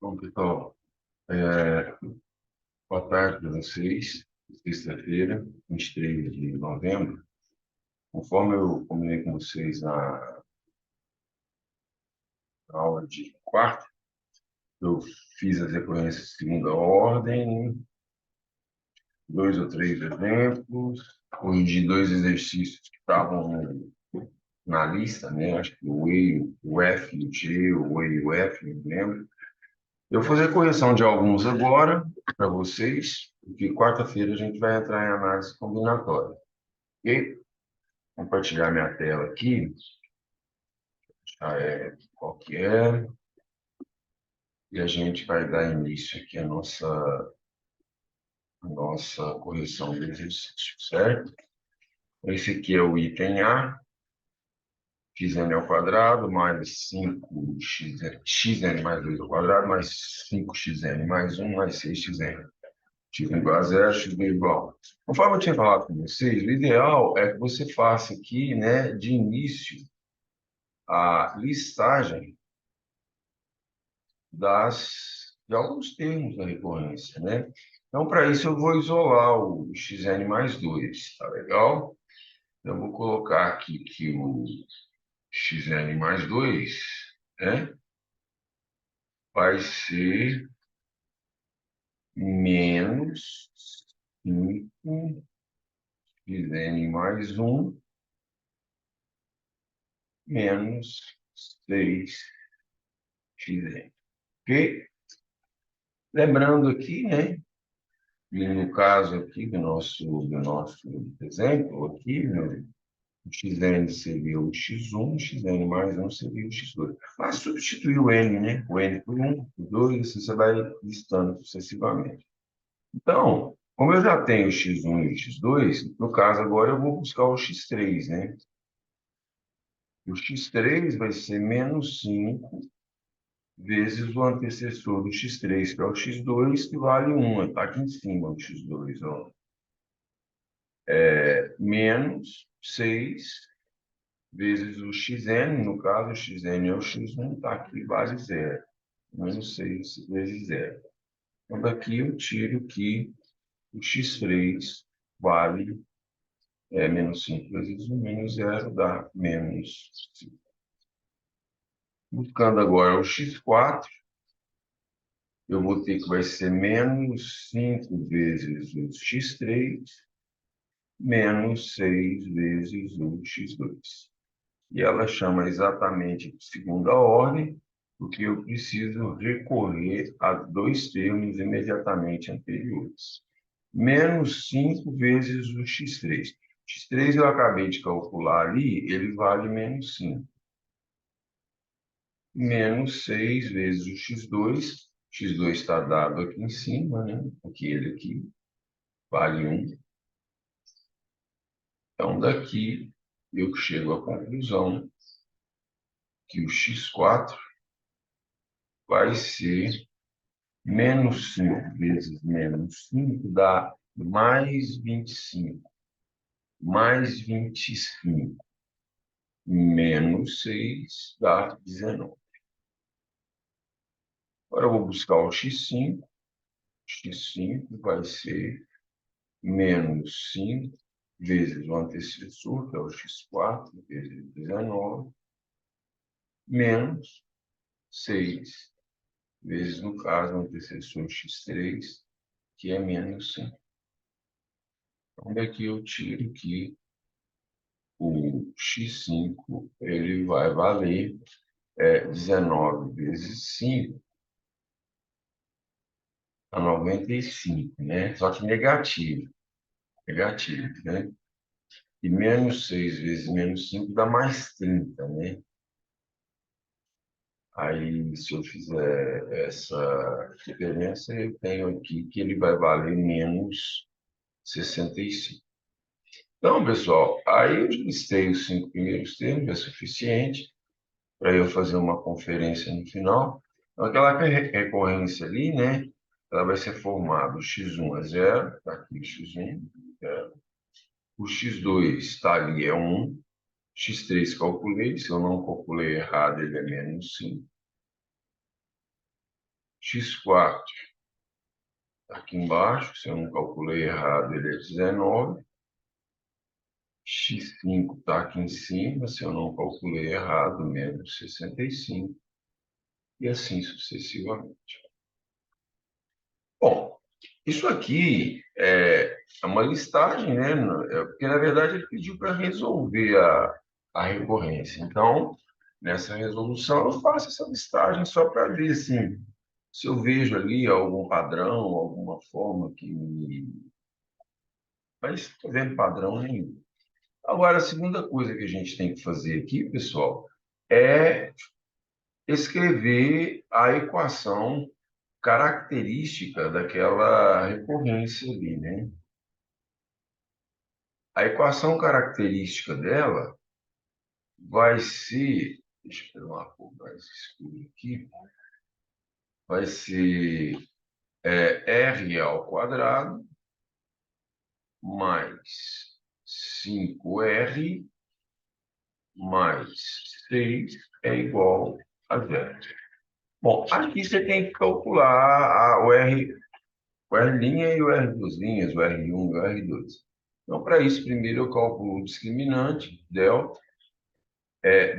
Bom, pessoal, é, boa tarde para vocês. Sexta-feira, 23 de novembro. Conforme eu combinei com vocês na aula de quarta, eu fiz as recorrências de segunda ordem, dois ou três exemplos, corrigi dois exercícios que estavam na lista, né? Acho que o E, o F e o G, o E e o F, não me lembro. Eu vou fazer correção de alguns agora para vocês, porque quarta-feira a gente vai entrar em análise combinatória. Ok? Compartilhar minha tela aqui, qual que é, e a gente vai dar início aqui à nossa correção do exercício, certo? Esse aqui é o item A, xn ao quadrado, mais 5xn mais 2 ao quadrado, mais 5xn mais um mais 6xn. X igual a zero, x igual a 1. Conforme eu tinha falado com vocês, o ideal é que você faça aqui, né, de início, a listagem de alguns termos da recorrência, né? Então, para isso, eu vou isolar o xn mais 2, tá legal? Eu vou colocar aqui que o xn mais 2, né, vai ser menos 5 xn mais um menos 6xn. Ok? Lembrando aqui, né, e no caso aqui do nosso exemplo, aqui, né, o xn seria o x1, o xn mais um seria o x2. Mas substituir o n, né? O n por 1, por 2, assim você vai listando sucessivamente. Então, como eu já tenho o x1 e o x2, no caso agora eu vou buscar o x3, né? O x3 vai ser menos 5 vezes o antecessor do x3, que é o x2, que vale 1. Está aqui em cima o x2, ó. Menos 6 vezes o xn, no caso, o xn é o x1, está aqui, vale zero. Menos 6 vezes zero. Então, daqui eu tiro que o x3 vale menos 5 vezes 1, menos zero, dá menos 5. Buscando agora o x4, eu vou ter que vai ser menos 5 vezes o x3, menos 6 vezes o x2. E ela chama exatamente de segunda ordem, porque eu preciso recorrer a dois termos imediatamente anteriores. Menos 5 vezes o x3. X3 eu acabei de calcular ali, ele vale menos 5. Menos 6 vezes o x2. X2 está dado aqui em cima, né? Aquele aqui vale 1. Então, daqui eu chego à conclusão que o x4 vai ser menos 5 vezes menos 5 dá mais 25. Mais 25 menos 6 dá 19. Agora eu vou buscar o x5. X5 vai ser menos 5 vezes o antecessor, que é o x4, vezes 19, menos 6 vezes, no caso, o antecessor x3, que é menos 5. Então, daqui eu tiro que o x5 ele vai valer 19 vezes 5 a 95, né? Só que negativo, né? E menos 6 vezes menos 5 dá mais 30, né? Aí, se eu fizer essa diferença, eu tenho aqui que ele vai valer menos 65. Então, pessoal, aí eu listei os 5 primeiros termos, é suficiente para eu fazer uma conferência no final. Então, aquela recorrência ali, né? Ela vai ser formada, o x1 é zero, está aqui o x1, o x2 está ali, é 1, x3 calculei, se eu não calculei errado, ele é menos 5, x4 aqui embaixo, se eu não calculei errado, ele é 19. X5 está aqui em cima, se eu não calculei errado, menos 65. E assim sucessivamente. Bom, isso aqui é uma listagem, né? Porque, na verdade, ele pediu para resolver a recorrência. Então, nessa resolução, eu faço essa listagem só para ver assim, se eu vejo ali algum padrão, alguma forma que me. Mas estou vendo padrão nenhum. Agora, a segunda coisa que a gente tem que fazer aqui, pessoal, é escrever a equação característica daquela recorrência ali, né? A equação característica dela vai ser, deixa eu pegar uma cor mais escura aqui, vai ser r ao quadrado mais 5r mais 6 é igual a zero. Bom, aqui você tem que calcular o R' e o R duas linhas, o R1 e o R2. Então, para isso, primeiro eu calculo o discriminante, delta,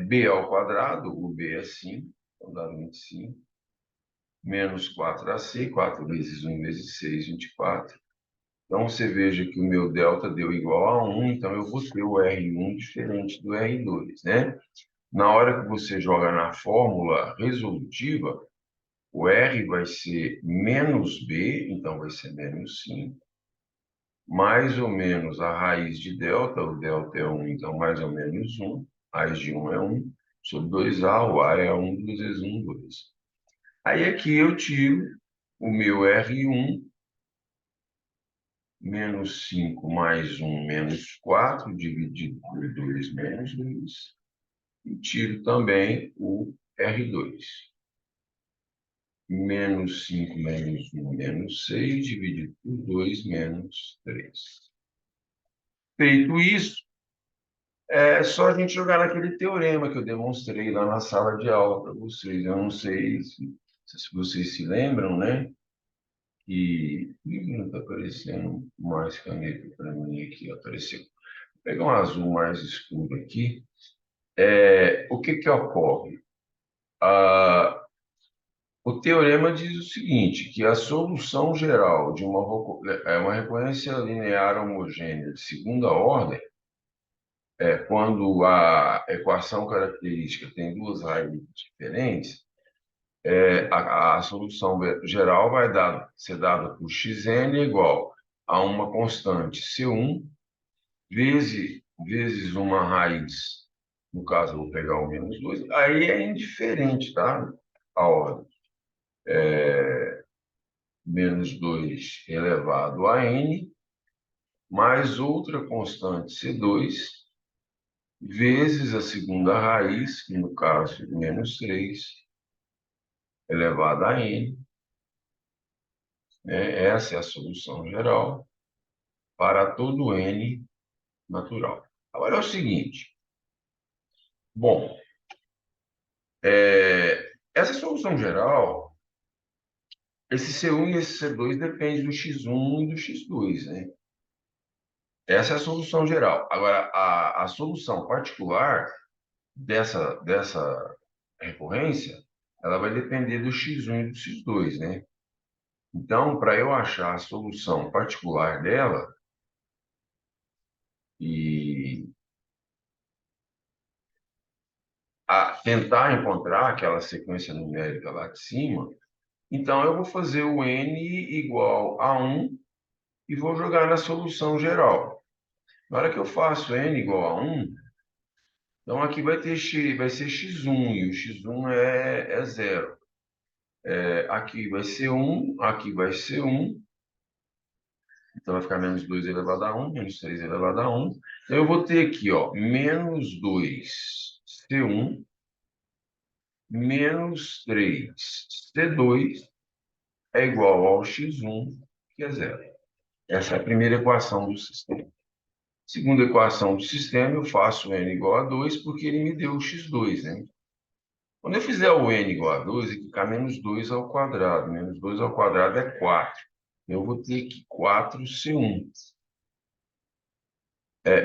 b ao quadrado, o b é 5, então dá 25, menos 4ac, 4 vezes 1 vezes 6, 24. Então, você veja que o meu delta deu igual a 1, então eu vou ter o R1 diferente do R2, né? Na hora que você joga na fórmula resolutiva, o R vai ser menos B, então vai ser menos 5, mais ou menos a raiz de delta, o delta é 1, então mais ou menos 1, raiz de 1 é 1, sobre 2A, o A é 1, 2 vezes 1, 2. Aí aqui eu tiro o meu R1, menos 5 mais 1, menos 4, dividido por 2, menos 2, e tiro também o R2. Menos 5 menos 1, menos 6, dividido por 2, menos 3. Feito isso, é só a gente jogar naquele teorema que eu demonstrei lá na sala de aula para vocês. Eu não sei se vocês se lembram, né? E não está aparecendo mais caneta para mim aqui. Apareceu. Vou pegar um azul mais escuro aqui. O que que ocorre? O teorema diz o seguinte, que a solução geral de uma recorrência linear homogênea de segunda ordem quando a equação característica tem duas raízes diferentes, a solução geral vai ser dada por xn igual a uma constante C1 vezes uma raiz, no caso eu vou pegar o menos 2, aí é indiferente, tá? A ordem. Menos 2 elevado a n, mais outra constante C2, vezes a segunda raiz, que no caso menos 3, elevado a n, né? Essa é a solução geral para todo n natural. Agora é o seguinte, bom, essa solução geral, esse C1 e esse C2 dependem do x1 e do x2, né? Essa é a solução geral. Agora, a solução particular dessa recorrência, ela vai depender do x1 e do x2, né? Então, para eu achar a solução particular dela e tentar encontrar aquela sequência numérica lá de cima, então eu vou fazer o n igual a 1 e vou jogar na solução geral. Na hora que eu faço n igual a 1, então aqui vai ser x1 e o x1 é 0. Aqui vai ser 1, aqui vai ser 1. Então vai ficar menos 2 elevado a 1, menos 3 elevado a 1. Então eu vou ter aqui, ó, menos 2C1 menos 3C2 é igual ao x1, que é 0. Essa é a primeira equação do sistema. Segunda equação do sistema, eu faço n igual a 2, porque ele me deu o x2, né? Quando eu fizer o n igual a 2, vai ficar menos 2 ao quadrado. Menos 2 ao quadrado é 4. Eu vou ter que 4c1.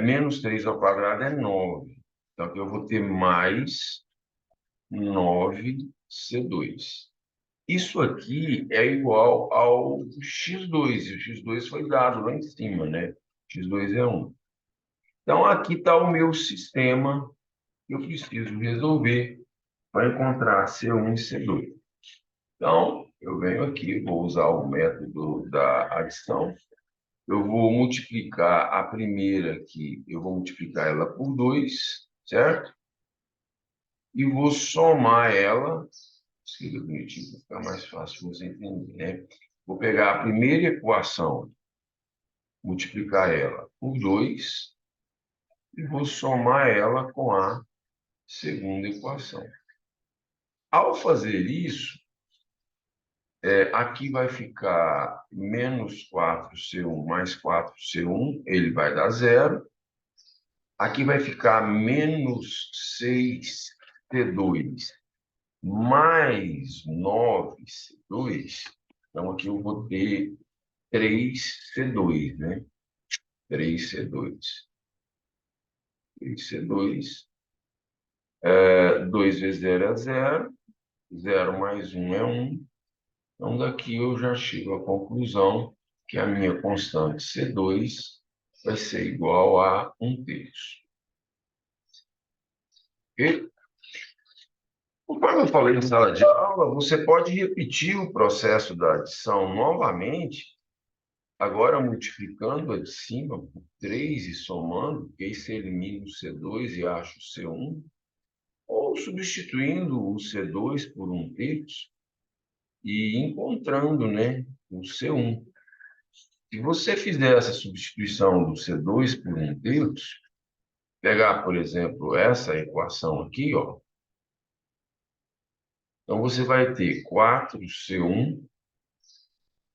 Menos 3 ao quadrado é 9. Então, aqui eu vou ter mais 9c2. Isso aqui é igual ao x2. E o x2 foi dado lá em cima, né? X2 é 1. Então, aqui está o meu sistema que eu preciso resolver para encontrar C1 e C2. Então, eu venho aqui, vou usar o método da adição. Eu vou multiplicar a primeira aqui, eu vou multiplicar ela por 2, certo? E vou somar ela, escreva bonitinho para ficar mais fácil você entender, né? Vou pegar a primeira equação, multiplicar ela por 2 e vou somar ela com a segunda equação. Ao fazer isso, aqui vai ficar menos 4c1 mais 4c1, ele vai dar zero. Aqui vai ficar menos 6c2 mais 9c2. Então, aqui eu vou ter 3c2, né? 3c2. 3c2. 2 vezes 0 é 0. 0 mais 1 é 1. Então, daqui eu já chego à conclusão que a minha constante C2 vai ser igual a 1/3. Ok? Conforme eu falei em sala de aula, você pode repetir o processo da adição novamente, agora multiplicando a de cima por 3 e somando, porque aí você elimina o C2 e acha o C1, ou substituindo o C2 por 1/3 e encontrando, né, o C1. Se você fizer essa substituição do C2 por 1/3, pegar, por exemplo, essa equação aqui, ó, então você vai ter 4c1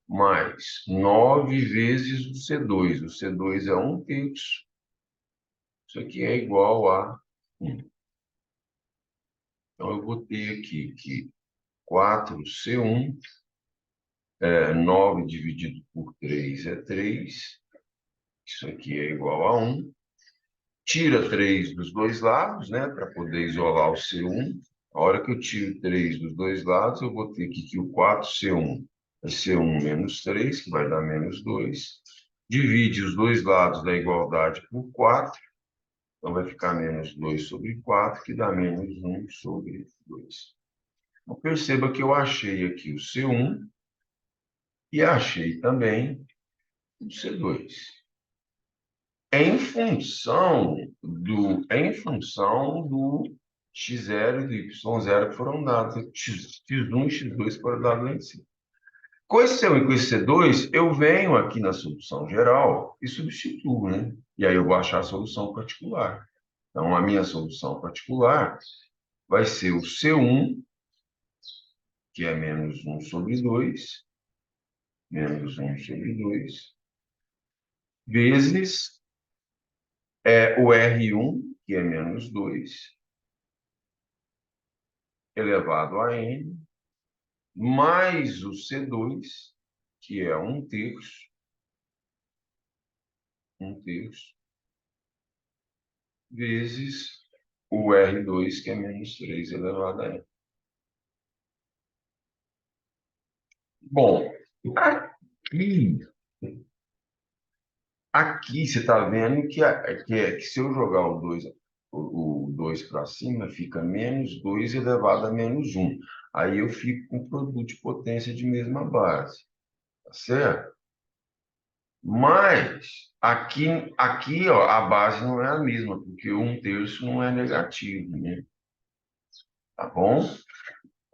mais 9 vezes o C2. O C2 é 1/3. Isso aqui é igual a 1. Então, eu vou ter aqui que 4c1, 9 dividido por 3 é 3. Isso aqui é igual a 1. Tira 3 dos dois lados, né, para poder isolar o C1. A hora que eu tiro 3 dos dois lados, eu vou ter aqui que o 4c1 vai ser 1 menos 3, que vai dar menos 2. Divide os dois lados da igualdade por 4. Então, vai ficar menos 2 sobre 4, que dá menos 1 sobre 2. Então, perceba que eu achei aqui o C1 e achei também o C2. Em função do x0 e do y0 que foram dados. X1 e x2 foram dados lá em cima. Com esse C1 e com esse C2, eu venho aqui na solução geral e substituo, né? E aí eu vou achar a solução particular. Então, a minha solução particular vai ser o C1, que é menos 1 sobre 2, menos 1 sobre 2, vezes o R1, que é menos 2, elevado a n, mais o C2, que é 1/3, 1/3, vezes o R2, que é menos 3, elevado a n. Bom, aqui, aqui você está vendo que se eu jogar o 2 para cima, fica menos 2 elevado a menos 1. Aí eu fico com produto de potência de mesma base, tá certo? Mas aqui ó, a base não é a mesma, porque 1/3 não é negativo, né? Tá bom?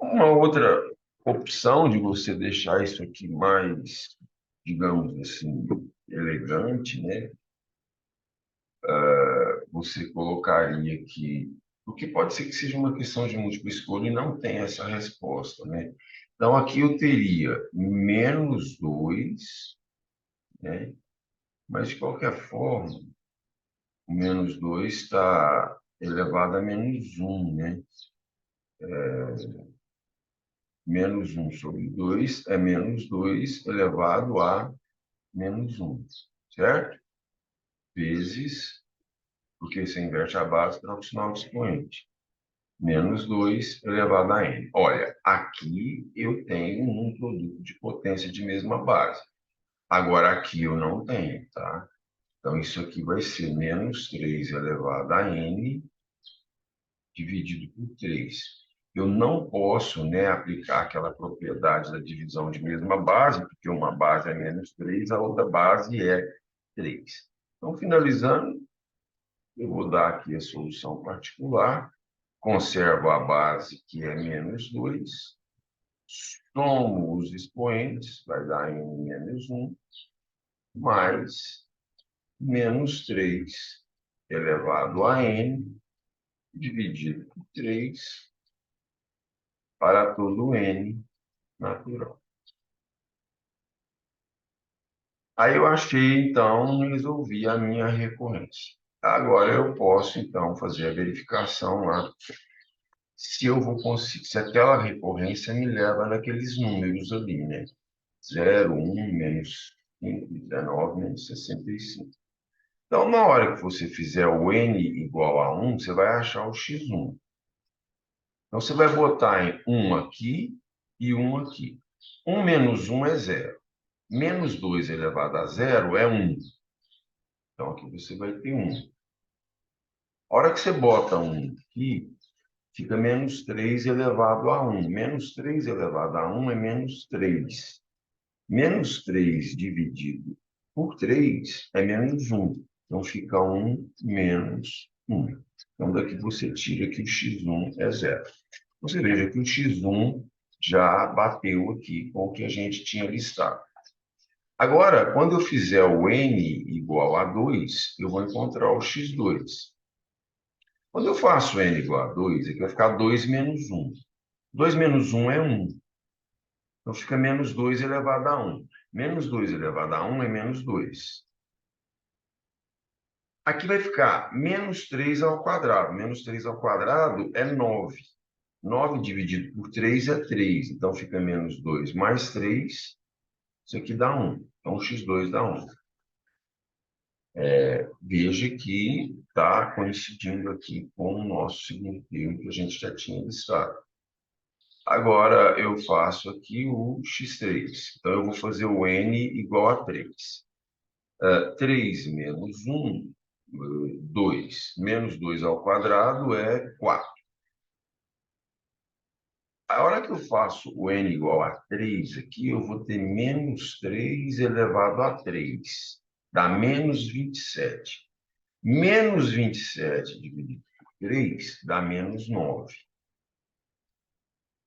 Uma outra opção de você deixar isso aqui mais, digamos assim, elegante, né? Você colocaria aqui, porque pode ser que seja uma questão de múltipla escolha e não tenha essa resposta, né? Então, aqui eu teria menos 2, né? Mas, de qualquer forma, o menos 2 está elevado a menos 1, né? menos 1 sobre 2 é menos 2 elevado a menos 1, certo? Vezes, porque você inverte a base para o sinal de expoente. Menos 2 elevado a n. Olha, aqui eu tenho um produto de potência de mesma base. Agora, aqui eu não tenho, tá? Então, isso aqui vai ser menos 3 elevado a n dividido por 3. Eu não posso, né, aplicar aquela propriedade da divisão de mesma base, porque uma base é menos 3, a outra base é 3. Então, finalizando, eu vou dar aqui a solução particular, conservo a base, que é menos 2, somo os expoentes, vai dar em menos 1, mais menos 3 elevado a n, dividido por 3, para todo n natural. Aí eu achei, então, resolvi a minha recorrência. Agora eu posso, então, fazer a verificação lá, se eu vou conseguir, se aquela recorrência me leva naqueles números ali, né? 0, 1, menos 5, 19, menos 65. Então, na hora que você fizer o n igual a 1, você vai achar o x1. Então, você vai botar em 1 aqui e 1 aqui. 1 menos 1 é 0. Menos 2 elevado a 0 é 1. Então, aqui você vai ter 1. A hora que você bota 1 aqui, fica menos 3 elevado a 1. Menos 3 elevado a 1 é menos 3. Menos 3 dividido por 3 é menos 1. Então, fica 1 menos 1. Então, daqui você tira que o x1 é 0. Você veja que o x1 já bateu aqui com o que a gente tinha listado. Agora, quando eu fizer o n igual a 2, eu vou encontrar o x2. Quando eu faço n igual a 2, aqui vai ficar 2 menos 1. 2 menos 1 é 1. Então, fica menos 2 elevado a 1. Menos 2 elevado a 1 é menos 2. Aqui vai ficar menos 3 ao quadrado. Menos 3 ao quadrado é 9. 9 dividido por 3 é 3. Então, fica menos 2 mais 3. Isso aqui dá 1. Então, x2 dá 1. Veja que está coincidindo aqui com o nosso segundo termo que a gente já tinha listado. Agora, eu faço aqui o x3. Então, eu vou fazer o n igual a 3. 3 menos 1, 2. Menos 2 ao quadrado é 4. A hora que eu faço o n igual a 3 aqui, eu vou ter menos 3 elevado a 3. Dá menos 27. Menos 27 dividido por 3 dá menos 9.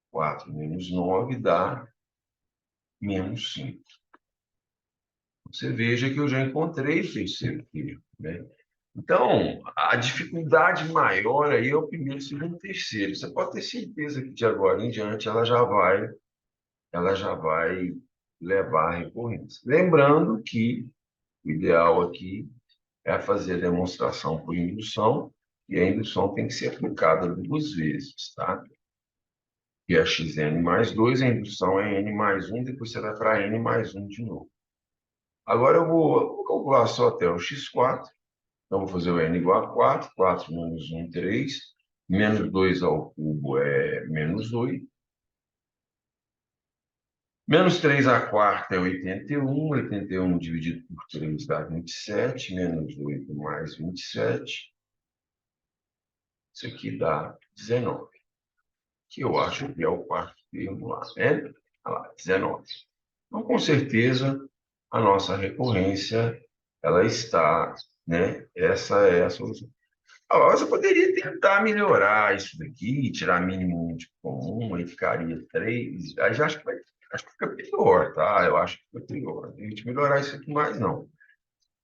4 menos 9 dá menos 5. Você veja que eu já encontrei o terceiro termo, né? Então, a dificuldade maior aí é o primeiro, segundo, terceiro. Você pode ter certeza que de agora em diante ela já vai levar a recorrência. Lembrando que o ideal aqui é fazer a demonstração por indução, e a indução tem que ser aplicada 2 vezes, tá? Que é xn mais 2, a indução é n mais 1, depois você vai para n mais 1 de novo. Agora eu vou calcular só até o x4. Então, vou fazer o n igual a 4. 4 menos 1, 3. Menos 2 ao cubo é menos 8. Menos 3 à quarta é 81. 81 dividido por 3 dá 27. Menos 8 mais 27. Isso aqui dá 19. Que eu acho que é o quarto termo lá, né? Olha lá, 19. Então, com certeza, a nossa recorrência, ela está, né? Essa é a solução. Agora, você poderia tentar melhorar isso daqui, tirar mínimo múltiplo comum, aí ficaria 3. Aí já acho que fica pior, tá? Eu acho que fica pior. A gente melhorar isso aqui mais, não.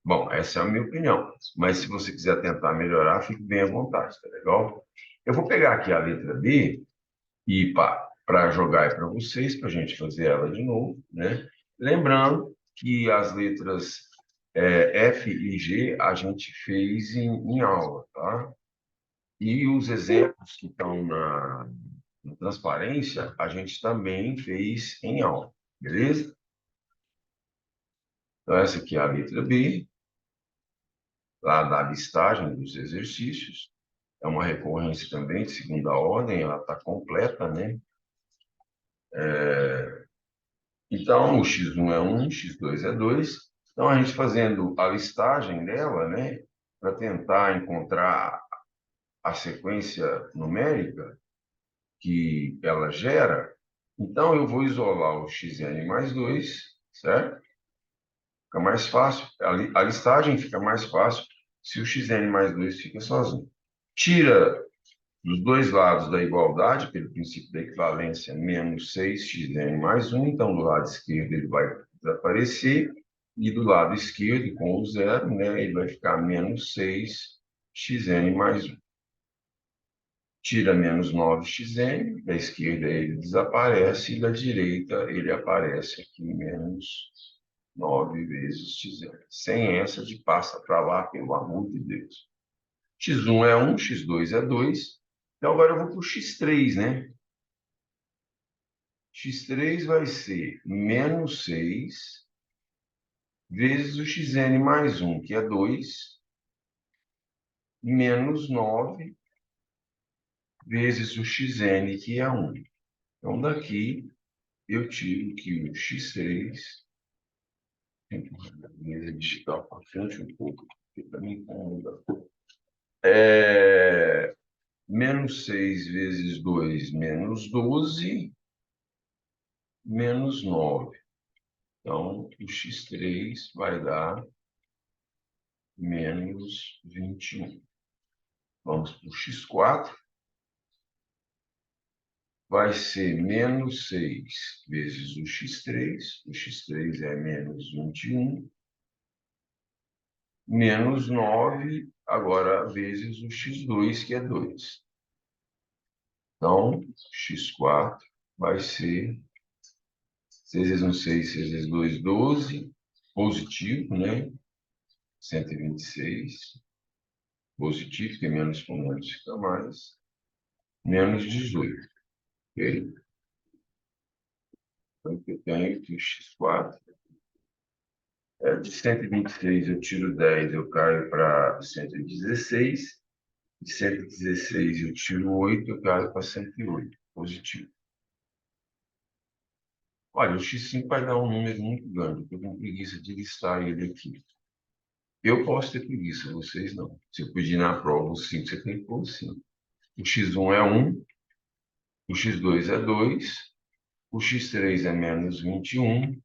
Bom, essa é a minha opinião. Mas se você quiser tentar melhorar, fique bem à vontade, tá legal? Eu vou pegar aqui a letra B e para jogar aí para vocês, para a gente fazer ela de novo, né? Lembrando que as letras F e G a gente fez em aula, tá? E os exemplos que estão transparência, a gente também fez em aula, beleza? Então, essa aqui é a letra B, lá da listagem dos exercícios. É uma recorrência também de segunda ordem, ela está completa, né? Então, o x1 é 1, x2 é 2. Então, a gente fazendo a listagem dela, né? Para tentar encontrar a sequência numérica que ela gera, então eu vou isolar o xn mais 2, certo? Fica mais fácil. A listagem fica mais fácil se o xn mais 2 fica sozinho. Tira dos dois lados da igualdade, pelo princípio da equivalência, menos 6xn mais 1. Então, do lado esquerdo ele vai desaparecer. E do lado esquerdo, com o zero, né, ele vai ficar menos 6xn mais 1. Tira menos 9xn, da esquerda ele desaparece, e da direita ele aparece aqui, menos 9 vezes xn. Sem essa de passa para lá, pelo amor de Deus. x1 é 1, x2 é 2. Então, agora eu vou para o x3, né? X3 vai ser menos 6 vezes o xn mais 1, que é 2, menos 9 vezes o xn, que é 1. Então, daqui eu tiro que o x3, tem que mudar a mesa digital para frente um pouco, porque para mim incomoda. Menos 6 vezes 2, menos 12, menos 9. Então, o x3 vai dar menos 21. Vamos para o x4. Vai ser menos 6 vezes o x3. O x3 é menos 21. Menos 9, agora vezes o x2, que é 2. Então, x4 vai ser 6 vezes 1, 6, 6 vezes 2, 12. Positivo, né? 126. Positivo, que é menos com menos fica mais. Menos 18. Ok? Então, eu tenho aqui o x4. De 126 eu tiro 10, eu caio para 116. De 116 eu tiro 8, eu caio para 108. Positivo. Olha, o x5 vai dar um número muito grande, eu estou com preguiça de listar ele aqui. Eu posso ter preguiça, vocês não. Se eu pedir na prova o 5, você tem que pôr o 5. O x1 é 1, o x2 é 2, o x3 é menos 21,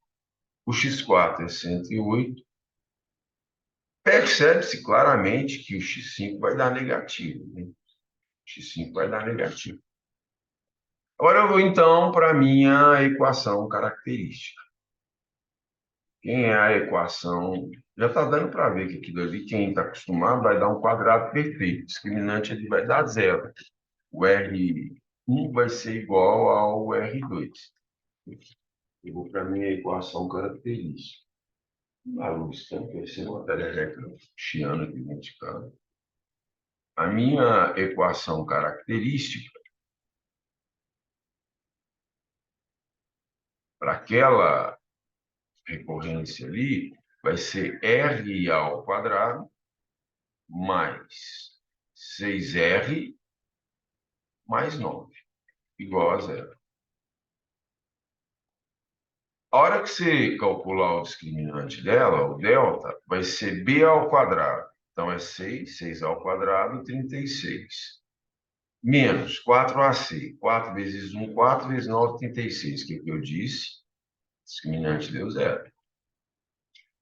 o x4 é 108. Percebe-se claramente que o x5 vai dar negativo, né? O x5 vai dar negativo. Agora eu vou, então, para a minha equação característica. Quem é a equação? Já está dando para ver que aquilo ali, quem está acostumado, vai dar um quadrado perfeito. O discriminante ele vai dar zero. O R1 vai ser igual ao R2. Eu vou para a minha equação característica. A luz tem que ser uma perereca chiana aqui dentro de casa. A minha equação característica para aquela recorrência ali vai ser R ao quadrado mais 6R mais 9, igual a zero. A hora que você calcular o discriminante dela, o delta, vai ser B ao quadrado. Então, é 6, 6 ao quadrado, 36. Menos 4AC. 4 vezes 1, 4 vezes 9, 36. O que eu disse? Discriminante deu zero.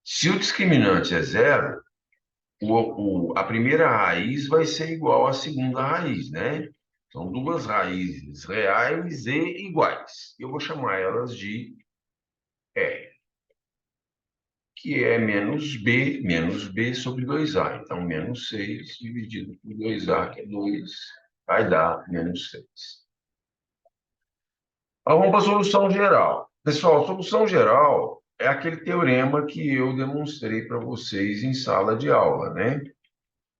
Se o discriminante é zero, a primeira raiz vai ser igual à segunda raiz, né? São duas raízes reais e iguais. Eu vou chamar elas de R, que é menos B sobre 2A. Então, menos 6 dividido por 2A, que é 2, vai dar menos 6. Então, vamos para a solução geral. Pessoal, solução geral é aquele teorema que eu demonstrei para vocês em sala de aula, né?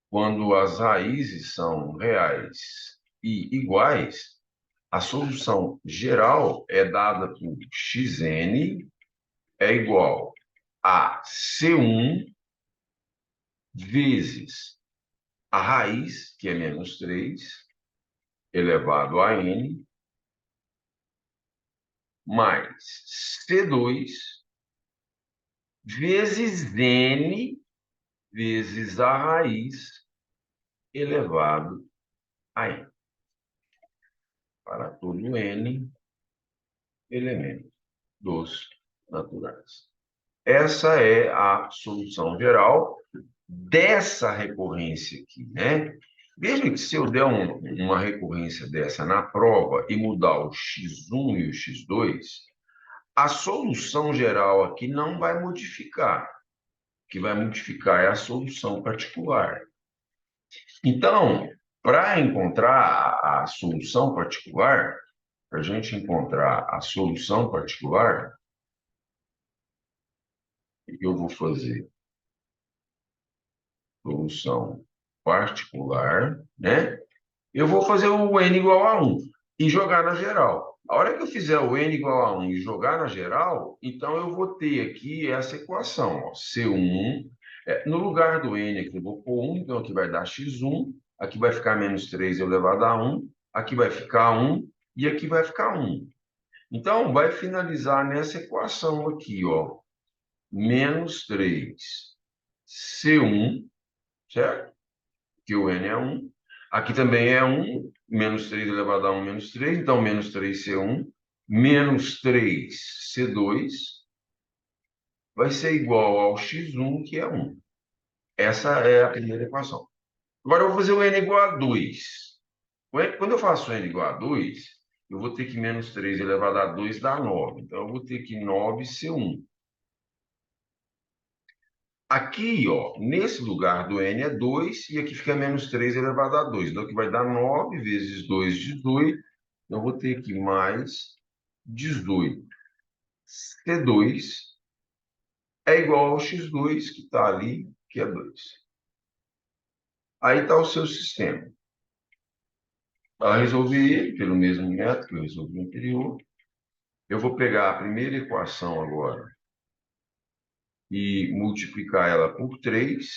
Quando as raízes são reais e iguais, A solução geral é dada por xn é igual a C1 vezes a raiz, que é menos 3, elevado a n, mais C2 vezes n vezes a raiz elevado a n, para todo n elementos dos naturais. Essa é a solução geral dessa recorrência aqui, né? Veja que se eu der uma recorrência dessa na prova e mudar o x1 e o x2, a solução geral aqui não vai modificar. O que vai modificar é a solução particular. Então, para encontrar a solução particular, para a gente encontrar a solução particular, o que eu vou fazer? Solução particular, né? Eu vou fazer o n igual a 1 e jogar na geral. A hora que eu fizer o n igual a 1 e jogar na geral, então eu vou ter aqui essa equação, ó, C1, no lugar do n aqui eu vou pôr 1, então aqui vai dar x1, aqui vai ficar menos 3 elevado a 1, aqui vai ficar 1 e aqui vai ficar 1. Então, vai finalizar nessa equação aqui, ó, menos 3 C1, certo? Que o n é 1. Aqui também é 1, menos 3 elevado a 1, menos 3. Então, menos 3C1, menos 3C2 vai ser igual ao x1, que é 1. Essa é a primeira equação. Agora, eu vou fazer o n igual a 2. Quando eu faço n igual a 2, eu vou ter que menos 3 elevado a 2 dá 9. Então, eu vou ter que 9C1. Aqui, ó, nesse lugar do n é 2, e aqui fica menos 3 elevado a 2. Então, aqui vai dar 9 vezes 2, 18. Então, eu vou ter aqui mais 18. C2 é igual ao x2, que está ali, que é 2. Aí está o seu sistema. Para resolver ele, pelo mesmo método que eu resolvi no anterior, eu vou pegar a primeira equação agora e multiplicar ela por 3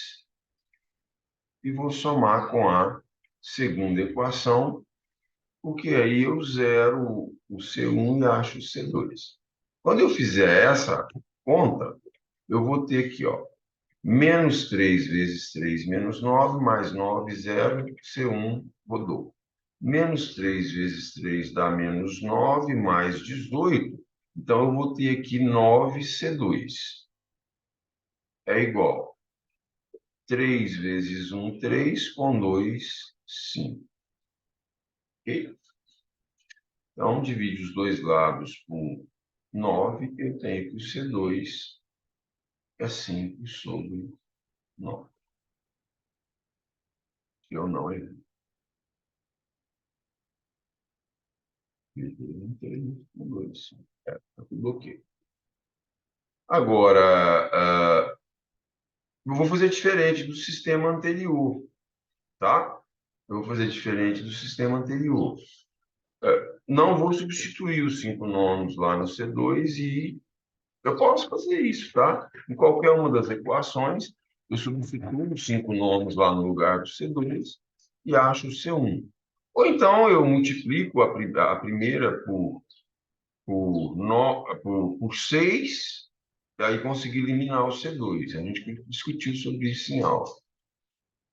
e vou somar com a segunda equação, porque aí eu zero o C1 e acho o C2. Quando eu fizer essa conta, eu vou ter aqui, ó, menos 3 vezes 3 menos 9, mais 9, 0, C1 rodou. Menos 3 vezes 3 dá menos 9, mais 18. Então, eu vou ter aqui 9C2. É igual 3 vezes 1, 3, com 2, 5. Ok? Então, divide os dois lados por 9, eu tenho que o C2 é 5 sobre 9. Eu não errei. Dividir 3 com 2. Tá tudo ok. Agora, eu vou fazer diferente do sistema anterior, tá? Eu vou fazer diferente do sistema anterior. Não vou substituir os 5 nonos lá no C2 e eu posso fazer isso, tá? Em qualquer uma das equações, eu substituo os 5 nonos lá no lugar do C2 e acho o C1. Ou então eu multiplico a primeira por 6 e aí consegui eliminar o C2. A gente discutiu sobre isso em aula,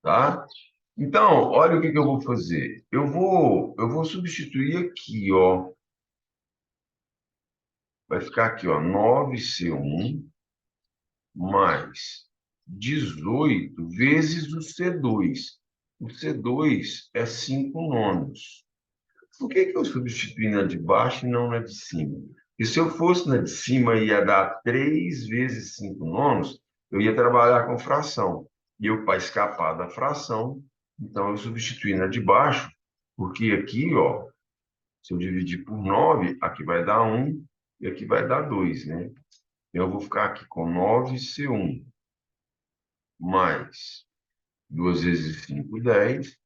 tá? Então, olha o que eu vou fazer. Eu vou substituir aqui, ó. Vai ficar aqui, ó, 9C1 mais 18 vezes o C2. O C2 é 5 nonos. Por que eu substituí na de baixo e não na de cima? E se eu fosse na de cima, ia dar 3 vezes 5 nonos, eu ia trabalhar com fração. E eu, para escapar da fração, então eu substituí na de baixo, porque aqui, ó, se eu dividir por 9, aqui vai dar 1 e aqui vai dar 2, né? Eu vou ficar aqui com 9C1 mais 2 vezes 5, 10,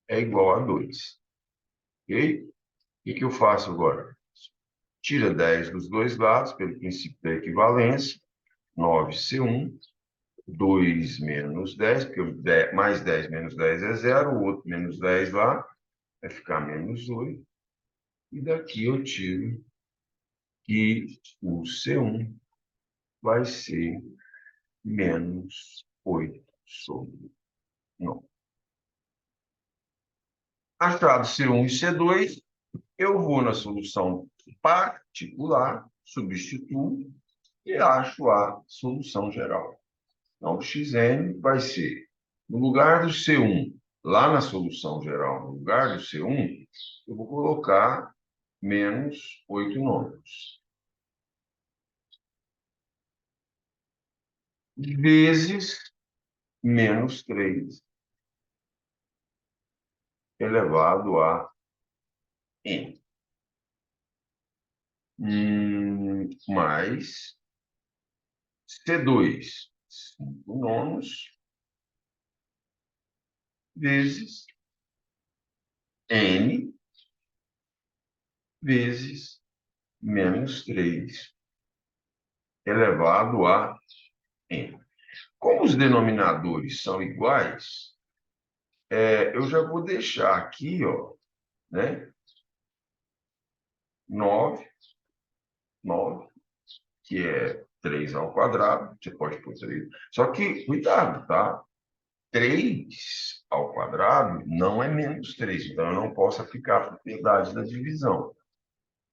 é igual a 2. Ok? que eu faço agora? Tira 10 dos dois lados, pelo princípio da equivalência, 9C1, 2 menos 10, porque mais 10 menos 10 é zero, o outro menos 10 lá vai ficar menos 8. E daqui eu tiro que o C1 vai ser menos 8 sobre 9. Achado C1 e C2, eu vou na solução particular, substituo e acho a solução geral. Então, o xn vai ser, no lugar do C1, lá na solução geral, no lugar do C1, eu vou colocar menos 8 nonos. Vezes menos 3 elevado a n. Mais C2, 5 nonos, vezes n, vezes menos 3 elevado a n. Como os denominadores são iguais, eu já vou deixar aqui, ó, né? 9, 9, que é 3 ao quadrado, você pode pôr 3. Só que, cuidado, tá? 3 ao quadrado não é menos 3, então eu não posso aplicar a propriedade da divisão,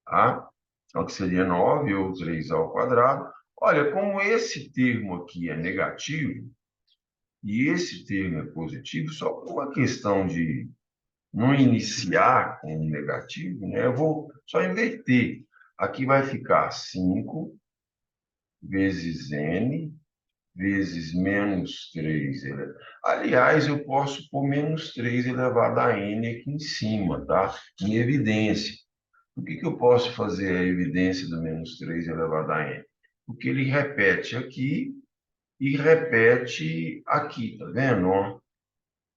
tá? Então, que seria 9 ou 3 ao quadrado. Olha, como esse termo aqui é negativo e esse termo é positivo, só por uma questão de não iniciar com um negativo, né? Eu vou só inverter. Aqui vai ficar 5 vezes n vezes menos 3. Aliás, eu posso pôr menos 3 elevado a n aqui em cima, tá? Em evidência. Por que eu posso fazer a evidência do menos 3 elevado a n? Porque ele repete aqui e repete aqui, tá vendo?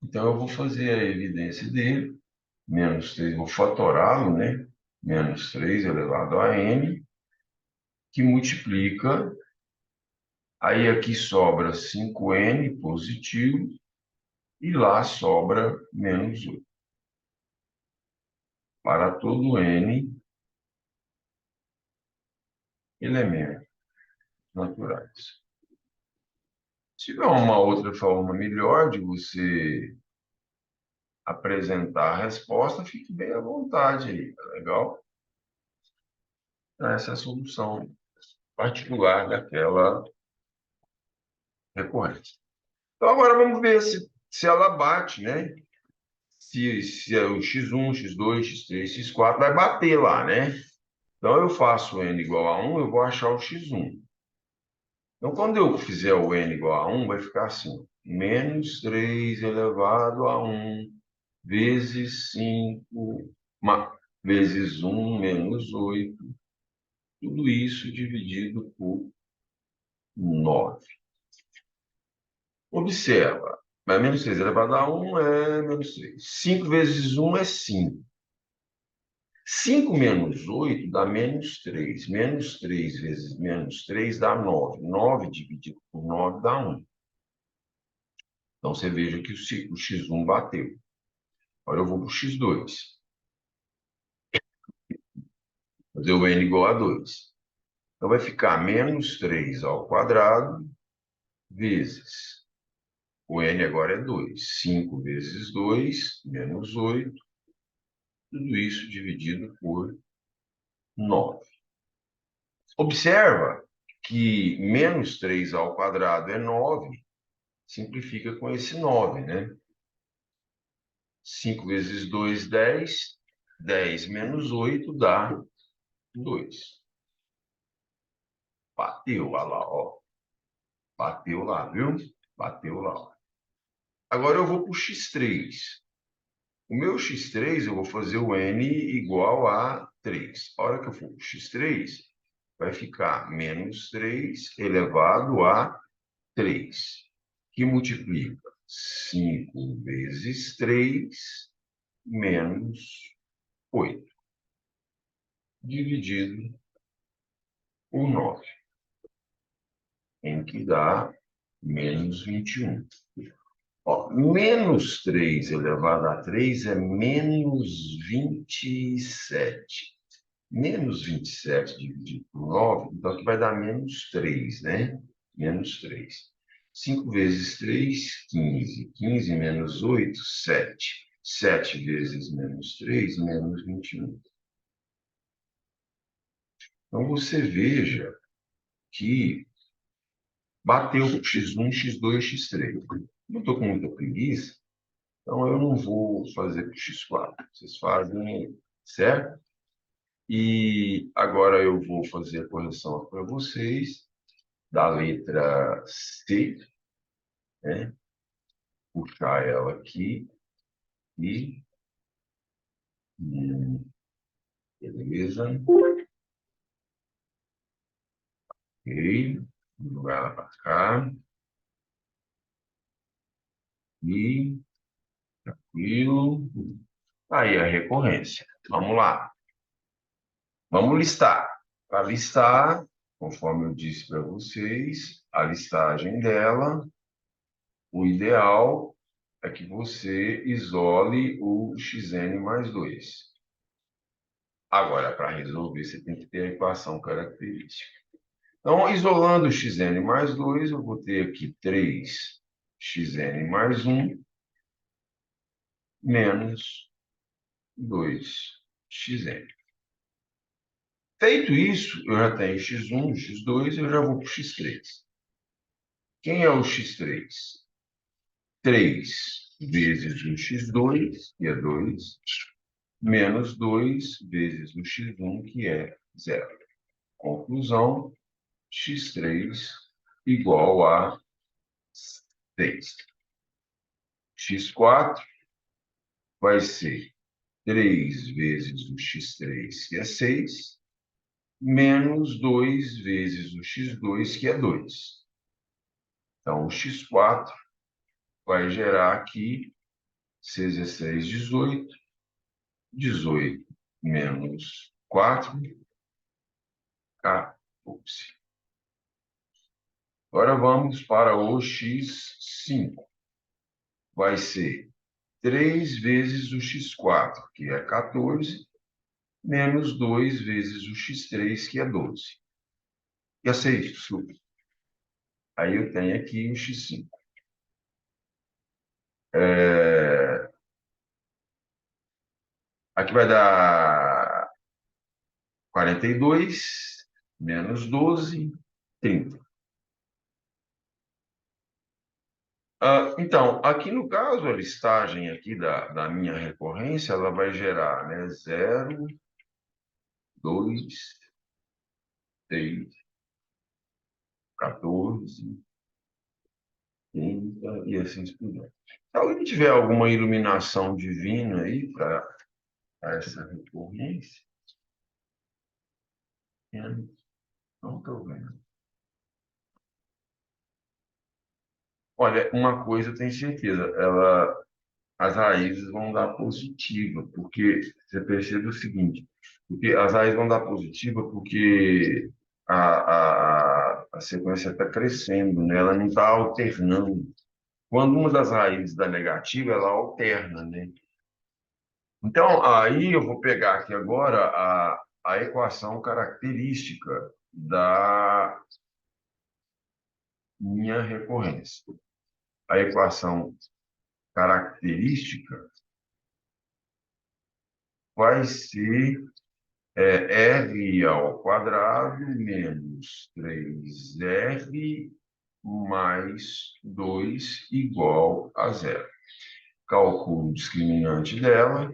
Então, eu vou fazer a evidência dele, menos 3, vou fatorá-lo, né? Menos 3 elevado a n, que multiplica, aí aqui sobra 5n positivo, e lá sobra menos 8. Para todo n elementos naturais. Se tiver uma outra forma melhor de você apresentar a resposta, fique bem à vontade aí, tá legal? Essa é a solução particular daquela recorrência. Então, agora vamos ver se ela bate, né? Se é o x1, x2, x3, x4, vai bater lá, né? Então, eu faço n igual a 1, eu vou achar o x1. Então, quando eu fizer o n igual a 1, vai ficar assim, menos 3 elevado a 1 vezes 5 vezes 1 menos 8. Tudo isso dividido por 9. Observa, mas menos 3 elevado a 1 é menos 3. 5 vezes 1 é 5. 5 menos 8 dá menos 3. Menos 3 vezes menos 3 dá 9. 9 dividido por 9 dá 1. Então, você veja que o x1 bateu. Agora eu vou para o x2. Fazer o n igual a 2. Então, vai ficar menos 3 ao quadrado vezes. O n agora é 2. 5 vezes 2, menos 8. Tudo isso dividido por 9. Observa que menos 3 ao quadrado é 9. Simplifica com esse 9, né? 5 vezes 2, 10. 10 menos 8 dá 2. Bateu, olha lá, ó. Bateu lá, viu? Bateu lá. Agora eu vou para o x3. O meu x3, eu vou fazer o n igual a 3. A hora que eu for para o x3, vai ficar menos 3 elevado a 3, que multiplica 5 vezes 3 menos 8. dividido por 9, em que dá menos 21. Ó, menos 3 elevado a 3 é menos 27. Menos 27 dividido por 9, então aqui vai dar menos 3, né? Menos 3. 5 vezes 3, 15. 15 menos 8, 7. 7 vezes menos 3, menos 21. Então você veja que bateu x1, x2, x3. Não estou com muita preguiça, então eu não vou fazer para o x4. Vocês fazem, certo? E agora eu vou fazer a correção para vocês da letra C, né? Puxar ela aqui e beleza, ok, jogar ela para cá e tranquilo. Aí a recorrência. Vamos lá, vamos listar. Para listar, conforme eu disse para vocês, a listagem dela, o ideal é que você isole o xn mais 2. Agora, para resolver, você tem que ter a equação característica. Então, isolando o xn mais 2, eu vou ter aqui 3xn mais 1 menos 2xn. Feito isso, eu já tenho x1, x2, eu já vou para o x3. Quem é o x3? 3 vezes o x2, que é 2, menos 2 vezes o x1, que é 0. Conclusão, x3 igual a 6. x4 vai ser 3 vezes o x3, que é 6, menos 2 vezes o x2, que é 2. Então, o x4 vai gerar aqui 6 vezes 6, 18. 18 menos 4, 14. Agora vamos para o x5. Vai ser 3 vezes o x4, que é 14, menos 2 vezes o x3, que é 12. E a 6, desculpa. Aí eu tenho aqui o x5. Aqui vai dar 42, menos 12, 30. Então, aqui no caso, a listagem aqui da minha recorrência, ela vai gerar, né, 0, 2, 3, 14, 30 e assim por diante. Se alguém tiver alguma iluminação divina aí para essa recorrência, eu não estou vendo. Olha, uma coisa eu tenho certeza, as raízes vão dar positiva, porque você percebe o seguinte, porque as raízes vão dar positiva porque a sequência está crescendo, né? Ela não está alternando. Quando uma das raízes dá negativa, ela alterna, né? Então, aí eu vou pegar aqui agora a equação característica da minha recorrência. A equação característica vai ser R ao quadrado menos 3R mais 2 igual a 0. Calculo o discriminante dela,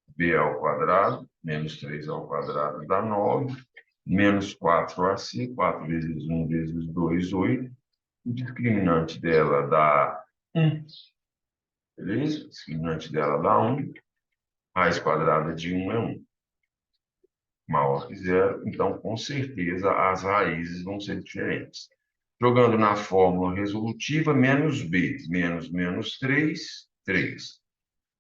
B ao quadrado, menos 3 ao quadrado dá 9, menos 4AC, 4 vezes 1 vezes 2, 8. O discriminante dela dá 1, beleza? O discriminante dela dá 1, raiz quadrada de 1 é 1. Maior que 0, então com certeza as raízes vão ser diferentes. Jogando na fórmula resolutiva, menos b, menos 3, 3.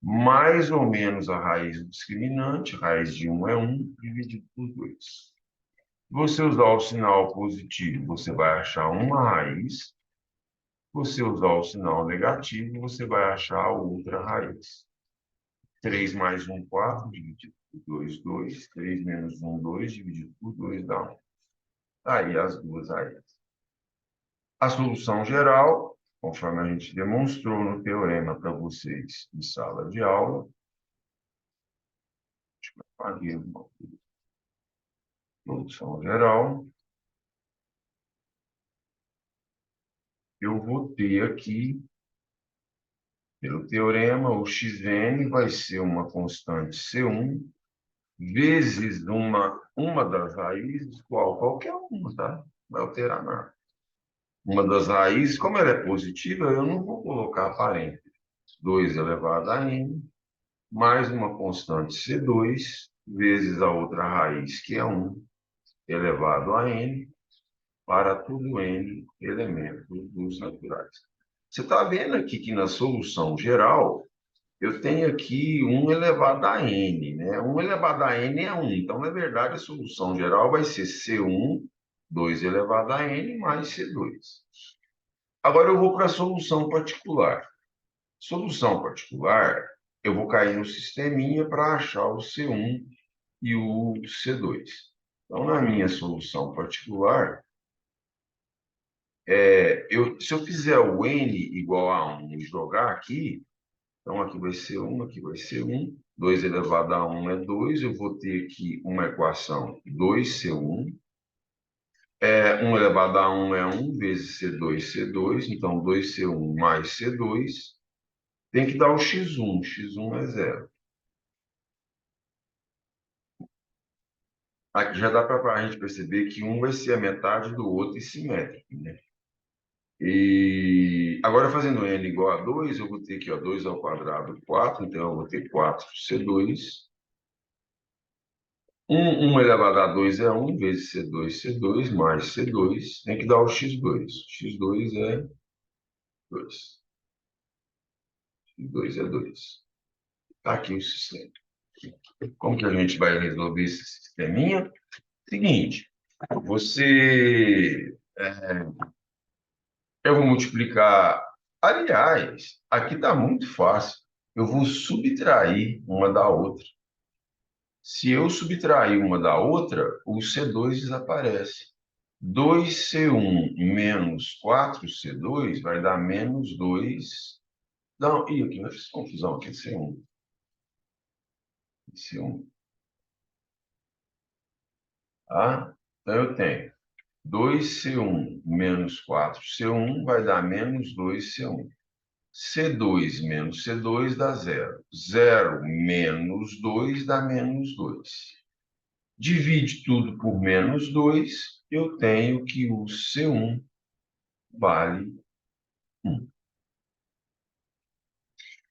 mais ou menos a raiz do discriminante, raiz de 1 é 1, dividido por 2. Se você usar o sinal positivo, você vai achar uma raiz. Se você usar o sinal negativo, você vai achar outra raiz. 3 mais 1, 4, dividido por 2, 2. 3 menos 1, 2, dividido por 2, dá 1. Aí as duas raízes. A solução geral, conforme a gente demonstrou no teorema para vocês em sala de aula, apaguei uma solução geral, eu vou ter aqui, pelo teorema, o xn vai ser uma constante C1 vezes uma das raízes, qualquer uma, tá? Não vai alterar nada. Uma das raízes, como ela é positiva, eu não vou colocar parênteses. 2 elevado a n, mais uma constante C2, vezes a outra raiz, que é 1, elevado a n, para todo n elementos dos naturais. Você está vendo aqui que na solução geral, eu tenho aqui 1 elevado a n, né? 1 elevado a n é 1. Então, na verdade, a solução geral vai ser C1, 2 elevado a n, mais C2. Agora eu vou para a solução particular. Solução particular, eu vou cair no sisteminha para achar o C1 e o C2. Então, na minha solução particular, se eu fizer o n igual a 1 e jogar aqui, então aqui vai ser 1, aqui vai ser 1, 2 elevado a 1 é 2, eu vou ter aqui uma equação 2C1, 1 elevado a 1 é 1 vezes C2, C2, então 2C1 mais C2, tem que dar o x1, x1 é 0. Aqui já dá para a gente perceber que um vai ser a metade do outro e simétrico, né? E agora, fazendo n igual a 2, eu vou ter aqui, ó, 2 ao quadrado, 4, então eu vou ter 4C2. 1 elevado a 2 é 1, vezes C2, C2, mais C2, tem que dar o x2. x2 é 2. x2 é 2. Está aqui o sistema. Como que a gente vai resolver esse sisteminha? Seguinte, eu vou multiplicar. Aliás, aqui está muito fácil. Eu vou subtrair uma da outra. Se eu subtrair uma da outra, o C2 desaparece. 2C1 menos 4C2 vai dar menos 2. Não, ih, aqui, eu fiz confusão aqui, C1. C1. Tá? Então eu tenho 2C1 menos 4C1 vai dar menos 2C1. C2 menos C2 dá 0. 0 menos 2 dá menos 2. Divide tudo por menos 2, eu tenho que o C1 vale 1.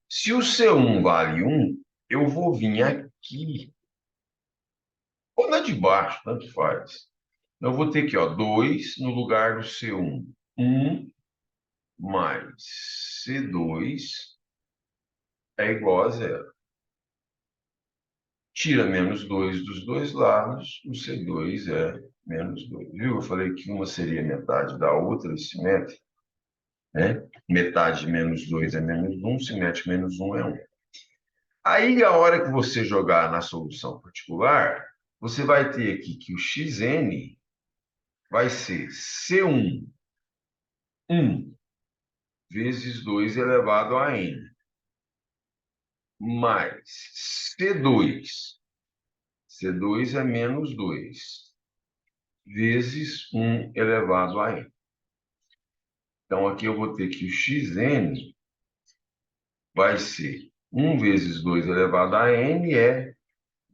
Se o C1 vale 1, eu vou vir aqui, ou na de baixo, tanto faz. Eu vou ter aqui, ó, 2 no lugar do C1. 1 mais C2 é igual a 0. Tira menos 2 dos dois lados, o C2 é menos 2. Viu? Eu falei que uma seria metade da outra, simétrica, né? Metade de menos 2 é menos 1, simétrico menos 1 é 1. Aí, a hora que você jogar na solução particular, você vai ter aqui que o xn vai ser C1, 1, vezes 2 elevado a n, mais C2. C2 é menos 2, vezes 1 elevado a n. Então, aqui eu vou ter que o xn vai ser 1 vezes 2 elevado a n é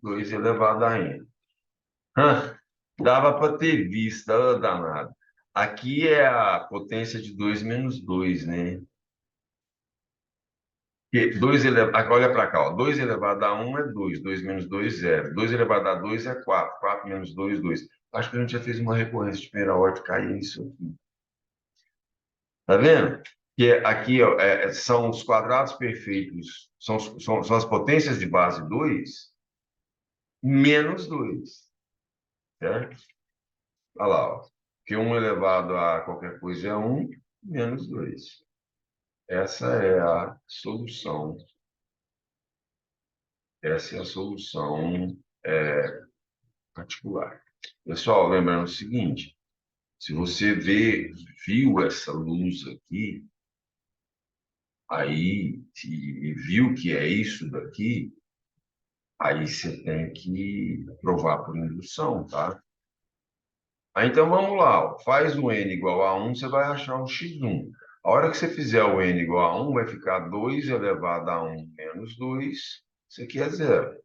2 elevado a n. Dava para ter visto, danado. Aqui é a potência de 2 menos 2, né? Porque 2 elevado, olha para cá, ó. 2 elevado a 1 é 2, 2 menos 2, 0. 2 elevado a 2 é 4, 4 menos 2, 2. Acho que a gente já fez uma recorrência de primeira ordem, cair nisso aqui. Tá vendo? aqui ó, são os quadrados perfeitos, são as potências de base 2 menos 2, certo? Olha lá, ó, que 1 elevado a qualquer coisa é 1, menos 2. Essa é a solução. Essa é a solução particular. Pessoal, lembrando o seguinte, se você viu essa luz aqui, aí, e viu que é isso daqui, aí você tem que provar por indução, tá? Aí, então vamos lá, ó. Faz o n igual a 1, você vai achar o x1. A hora que você fizer o n igual a 1, vai ficar 2 elevado a 1 menos 2, isso aqui é zero.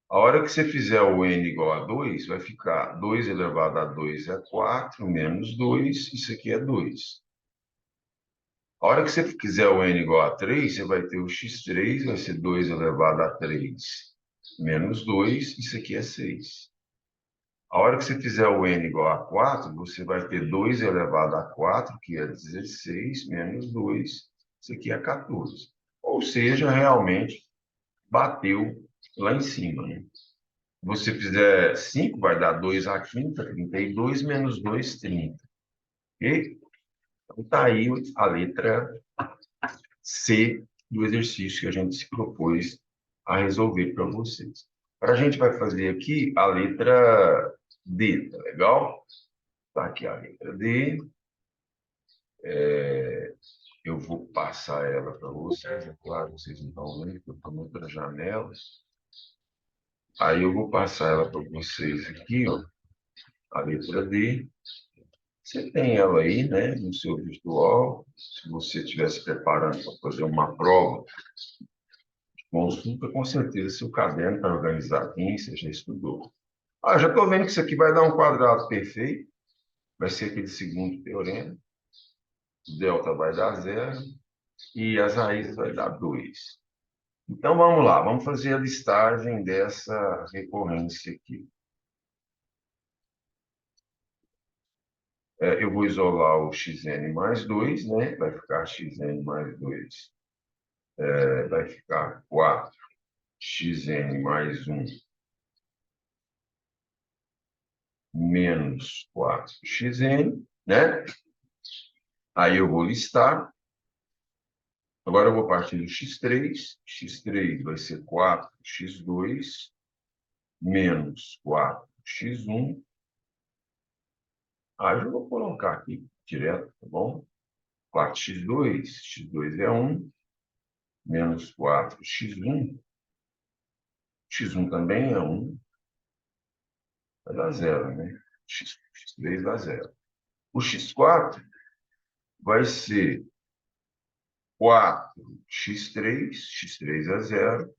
A hora que você fizer o n igual a 2, vai ficar 2 elevado a 2 é 4, menos 2, isso aqui é 2. A hora que você quiser o n igual a 3, você vai ter o x3, vai ser 2 elevado a 3, menos 2, isso aqui é 6. A hora que você fizer o n igual a 4, você vai ter 2 elevado a 4, que é 16, menos 2, isso aqui é 14. Ou seja, realmente bateu lá em cima, né? Se você fizer 5, vai dar 2 à quinta, 32, menos 2, 30. Ok? Então, está aí a letra C do exercício que a gente se propôs a resolver para vocês. Para a gente vai fazer aqui a letra D, tá legal? Tá aqui a letra D. Eu vou passar ela para vocês, é claro, vocês não estão vendo, porque eu estou em outra janela. Aí eu vou passar ela para vocês aqui, ó, a letra D. Você tem ela aí, né, no seu virtual. Se você estiver se preparando para fazer uma prova, consulta com certeza se o caderno está organizadinho, você já estudou. Ah, já estou vendo que isso aqui vai dar um quadrado perfeito. Vai ser aquele segundo teorema. Delta vai dar zero e as raízes vai dar 2. Então vamos lá, vamos fazer a listagem dessa recorrência aqui. Eu vou isolar o xn mais 2, né? Vai ficar xn mais 2. Vai ficar 4 xn mais 1 menos 4xn, né? Aí eu vou listar. Agora eu vou partir do x3. x3 vai ser 4x2 menos 4x1. Aí eu vou colocar aqui direto, tá bom? 4x2, x2 é 1, menos 4x1. X1 também é 1, vai dar zero, né? X3 dá zero. O x4 vai ser 4x3, x3 é zero,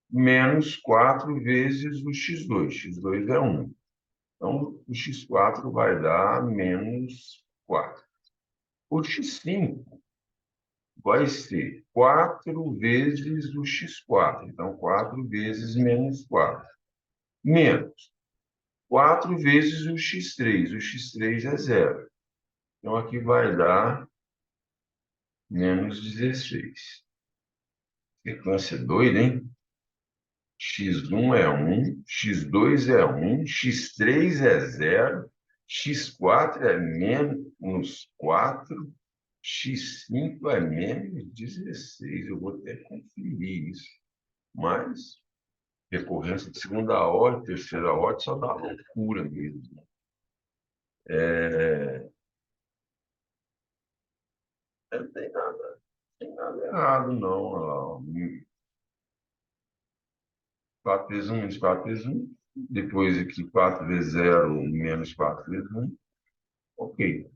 menos 4 vezes o x2. X2 é 1. Então, o x4 vai dar menos 4. O x5 vai ser 4 vezes o x4. Então, 4 vezes menos 4. Menos 4 vezes o x3. O x3 é zero. Então, aqui vai dar menos 16. Sequência doida, hein? x1 é 1, x2 é 1, x3 é zero, x4 é menos 4, x5 é menos 16. Eu vou até conferir isso. Mas recorrência de segunda ordem, terceira ordem, só dá loucura mesmo. Não tem nada errado, não. Olha lá, ó. 4 vezes 1 menos 4 vezes 1. Depois aqui 4 vezes 0 menos 4 vezes 1. Ok.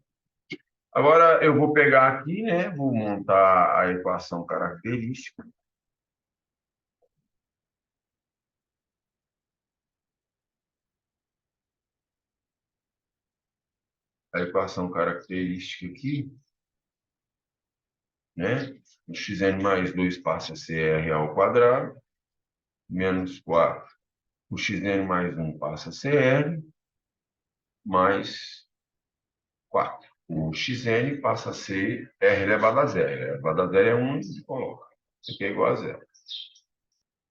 Agora eu vou pegar aqui, né? Vou montar a equação característica. A equação característica aqui, né? O xn mais 2 passa a ser r ao quadrado, menos 4. O xn mais 1 passa a ser r, mais 4. o xn passa a ser r elevado a zero. R elevado a zero é 1 e coloca. Isso aqui é igual a zero.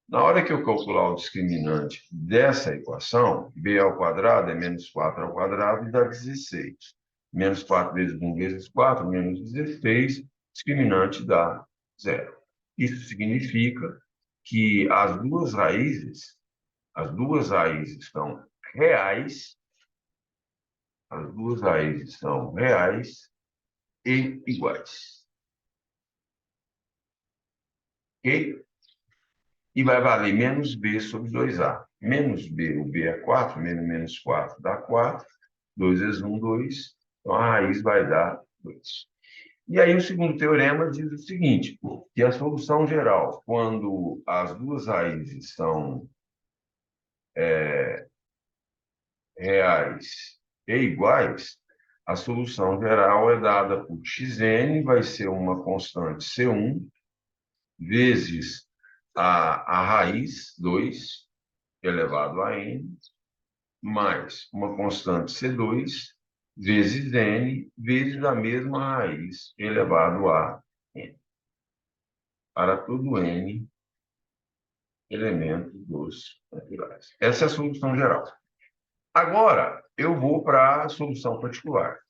Na hora que eu calcular o discriminante dessa equação, b ao quadrado é menos 4 ao quadrado e dá 16. Menos 4 vezes 1 vezes 4, menos 16, discriminante dá zero. Isso significa que as duas raízes são reais, as duas raízes são reais e iguais. Ok? E vai valer menos b sobre 2a. Menos b, o b é 4, menos 4 dá 4. 2 vezes 1, 2. Então, a raiz vai dar 2. E aí, o segundo teorema diz o seguinte, que a solução geral, quando as duas raízes são reais e iguais, a solução geral é dada por xn, vai ser uma constante C1, vezes a raiz, 2, elevado a n, mais uma constante C2, vezes n, vezes a mesma raiz, elevado a n. Para todo n elementos dos naturais. Essa é a solução geral. Agora, eu vou para a solução particular.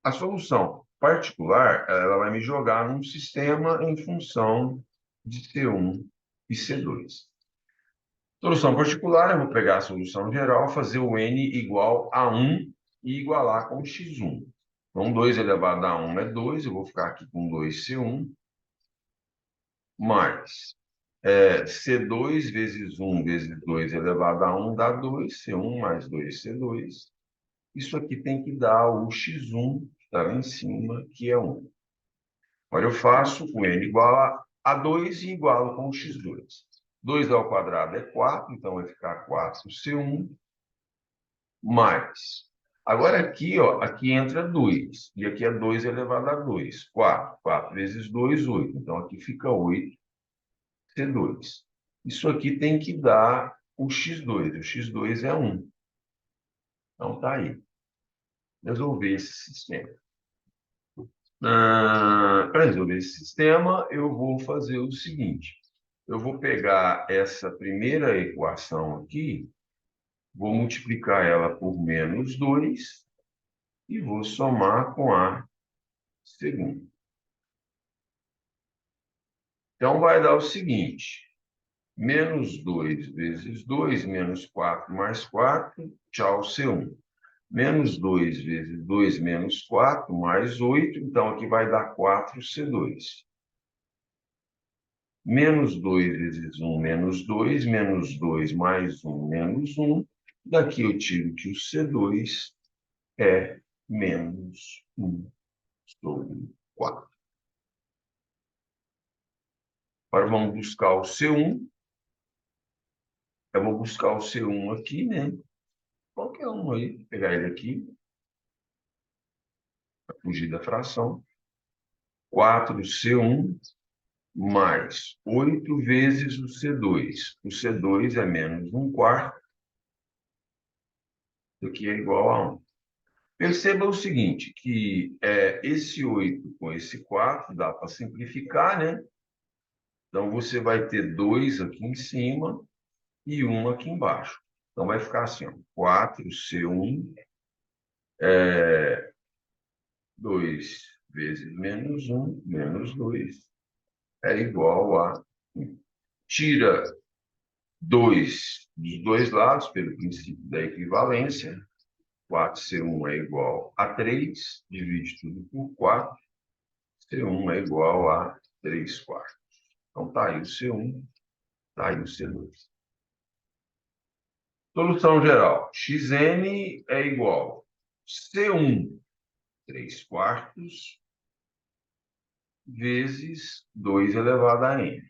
A solução particular, ela vai me jogar num sistema em função de C1 e C2. Solução particular, eu vou pegar a solução geral, fazer o n igual a 1 e igualar com x1. Então, 2 elevado a 1 é 2, eu vou ficar aqui com 2c1, mais C2 vezes 1 vezes 2 elevado a 1 dá 2, C1 mais 2C2. Isso aqui tem que dar o x1, que está lá em cima, que é 1. Agora eu faço o n igual a 2 e igualo com o x2. 2 ao quadrado é 4, então vai ficar 4c1 mais. Agora aqui, ó, aqui entra 2, e aqui é 2 elevado a 2. 4. 4 vezes 2, 8. Então aqui fica 8c2. Isso aqui tem que dar o x2. O x2 é 1. Então tá aí. Resolver esse sistema. Para resolver esse sistema, eu vou fazer o seguinte. Eu vou pegar essa primeira equação aqui, vou multiplicar ela por menos 2 e vou somar com a segunda. Então, vai dar o seguinte. Menos 2 vezes 2, menos 4 mais 4, tchau, C1. Menos 2 vezes 2 menos 4, mais 8, então aqui vai dar 4C2. Menos 2 vezes 1, menos 2, menos 2 mais 1, menos 1. Daqui eu tiro que o C2 é menos 1 sobre 4. Agora vamos buscar o C1. Eu vou buscar o C1 aqui, né? Qualquer um aí, vou pegar ele aqui, para fugir da fração. 4C1 mais 8 vezes o C2. O C2 é menos 1 quarto, isso aqui é igual a 1. Perceba o seguinte, que esse 8 com esse 4 dá para simplificar, né? Então, você vai ter 2 aqui em cima e 1 aqui embaixo. Então, vai ficar assim, ó, 4C1, 2 vezes menos 1, menos 2, é igual a 1. Tira 2 dos dois lados, pelo princípio da equivalência. 4C1 é igual a 3, divide tudo por 4, C1 é igual a 3 quartos. Então, está aí o C1, está aí o C2. Solução geral. Xn é igual a C1, 3 quartos, vezes 2 elevado a n.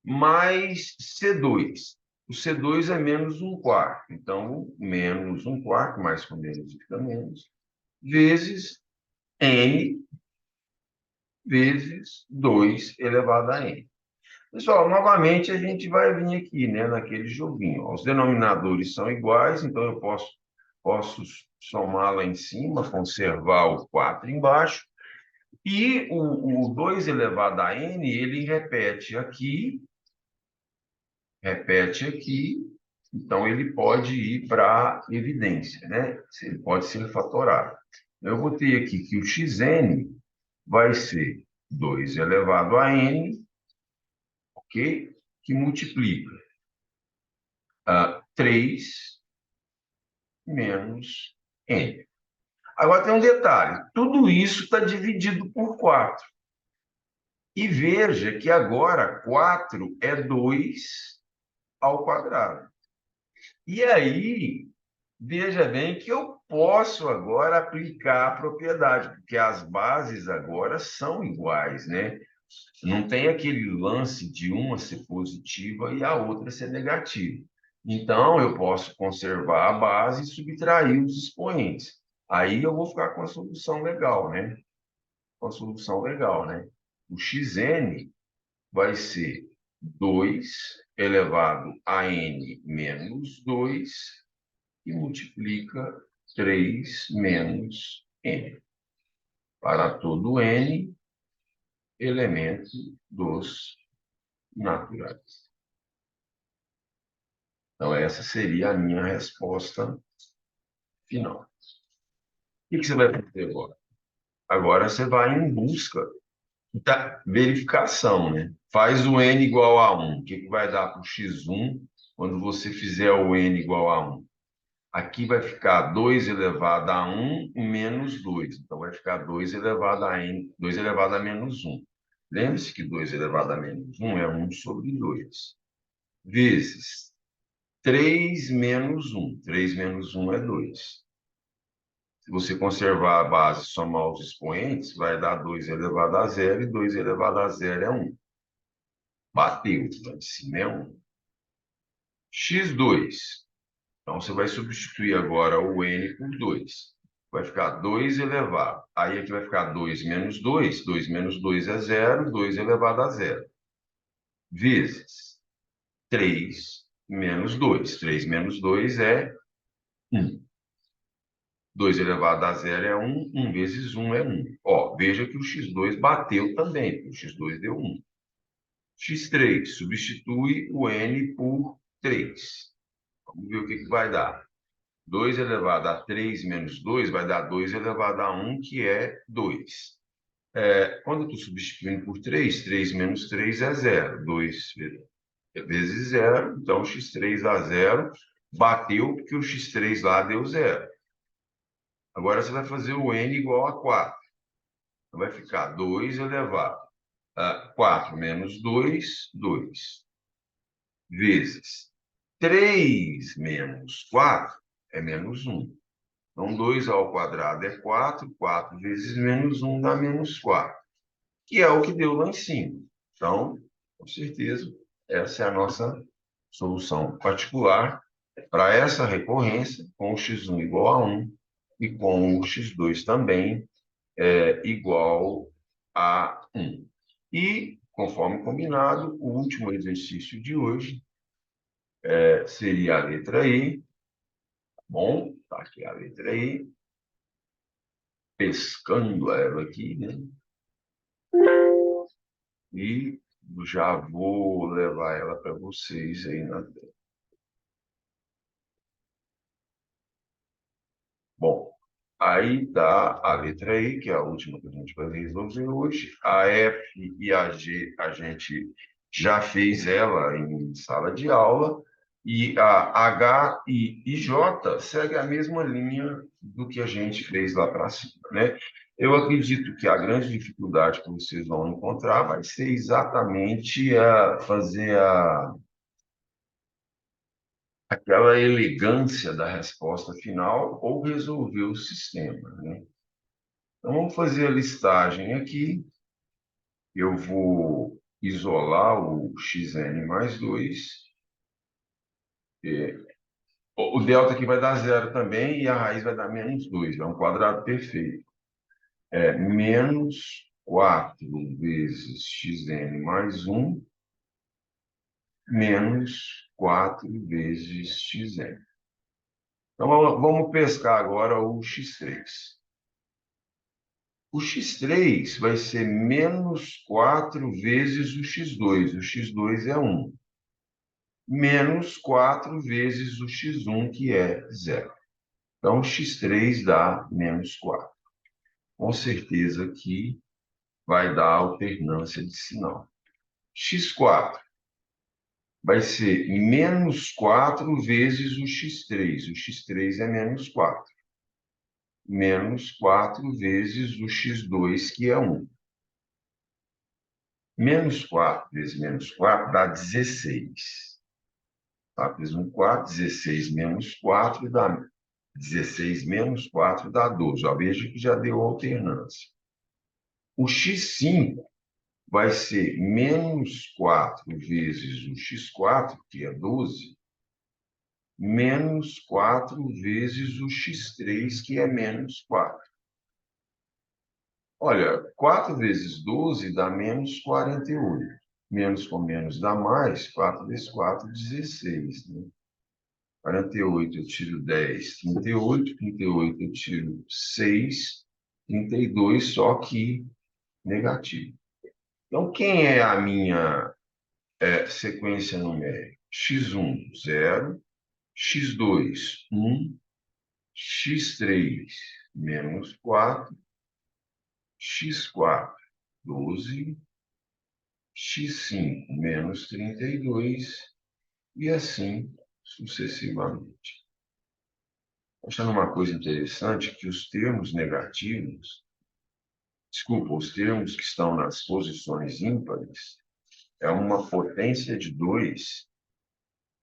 Mais C2. O C2 é menos 1 quarto. Então, menos 1 quarto, mais com menos fica menos, vezes n, vezes 2 elevado a n. Pessoal, novamente a gente vai vir aqui, né, naquele joguinho. Os denominadores são iguais, então eu posso Posso somar lá em cima, conservar o 4 embaixo. E o 2 elevado a n, ele repete aqui, então ele pode ir para a evidência, né? Ele pode ser fatorado. Eu botei aqui que o xn vai ser 2 elevado a n, ok? Que multiplica 3 menos n. Agora tem um detalhe, tudo isso está dividido por 4. E veja que agora 4 é 2 ao quadrado. E aí, veja bem que eu posso agora aplicar a propriedade, porque as bases agora são iguais, né? Não tem aquele lance de uma ser positiva e a outra ser negativa. Então, eu posso conservar a base e subtrair os expoentes. Aí eu vou ficar com a solução legal, né? Com a solução legal, né? O xn vai ser 2 elevado a n menos 2 e multiplica 3 menos n. Para todo n, elemento dos naturais. Então, essa seria a minha resposta final. O que você vai fazer agora? Agora você vai em busca da verificação, né? Faz o n igual a 1. O que vai dar para o x1 quando você fizer o n igual a 1? Aqui vai ficar 2 elevado a 1 menos 2. Então, vai ficar 2 elevado a n, 2 elevado a menos 1. Lembre-se que 2 elevado a menos 1 é 1 sobre 2. Vezes 3 menos 1. 3 menos 1 é 2. Se você conservar a base e somar os expoentes, vai dar 2 elevado a 0 e 2 elevado a 0 é 1. Bateu, lá em cima é 1. x2. Então, você vai substituir agora o n por 2. Vai ficar 2 elevado. Aí aqui vai ficar 2 menos 2. 2 menos 2 é 0. 2 elevado a 0. Vezes 3 menos 2. 3 menos 2 é 1. 2 elevado a 0 é 1. 1 vezes 1 é 1. Ó, veja que o x2 bateu também, porque o x2 deu 1. x3, substitui o n por 3. Vamos ver o que vai dar. 2 elevado a 3 menos 2 vai dar 2 elevado a 1, que é 2. Quando eu estou substituindo por 3, 3 menos 3 é 0. 2 vezes 0, então x3 dá 0. Bateu porque o x3 lá deu 0. Agora você vai fazer o n igual a 4. Então vai ficar 2 elevado a 4 menos 2, 2. Vezes 3 menos 4 é menos 1. Então, 2 ao quadrado é 4. 4 vezes menos 1 dá menos 4, que é o que deu lá em cima. Então, com certeza, essa é a nossa solução particular para essa recorrência, com o x1 igual a 1 e com o x2 também igual a 1. E, conforme combinado, o último exercício de hoje seria a letra I. Bom, tá aqui a letra I. Pescando ela aqui, né? E já vou levar ela para vocês aí na tela. Bom, aí está a letra I, que é a última que a gente vai resolver hoje. A F e a G a gente já fez ela em sala de aula. E a H e J segue a mesma linha do que a gente fez lá para cima, né? Eu acredito que a grande dificuldade que vocês vão encontrar vai ser exatamente fazer aquela elegância da resposta final ou resolver o sistema, né? Então, vamos fazer a listagem aqui. Eu vou isolar o xn mais 2. O delta aqui vai dar 0 também e a raiz vai dar menos 2. É um quadrado perfeito. Menos 4 vezes xn mais 1 menos 4 vezes xn. Então, vamos pescar agora o x3. O x3 vai ser menos 4 vezes o x2. O x2 é 1. Menos 4 vezes o x1, que é 0. Então, o x3 dá menos 4. Com certeza que vai dar alternância de sinal. X4 vai ser menos 4 vezes o x3. O x3 é menos 4. Menos 4 vezes o x2, que é 1. Menos 4 vezes menos 4 dá 16. Tá? Fiz um 4, 16 menos 4 dá 16 menos 4 dá 12. Ó, veja que já deu alternância. O x5 vai ser menos 4 vezes o x4, que é 12, menos 4 vezes o x3, que é menos 4. Olha, 4 vezes 12 dá menos 48. Menos com menos dá mais. 4 vezes 4, 16. Né? 48 eu tiro 10, 38. 38 eu tiro 6, 32, só que negativo. Então, quem é a minha sequência numérica? X1, 0. X2, 1. X3, menos 4. X4, 12. X5 menos 32 e assim sucessivamente. Achando uma coisa interessante que os termos negativos, desculpa, os termos que estão nas posições ímpares, é uma potência de 2,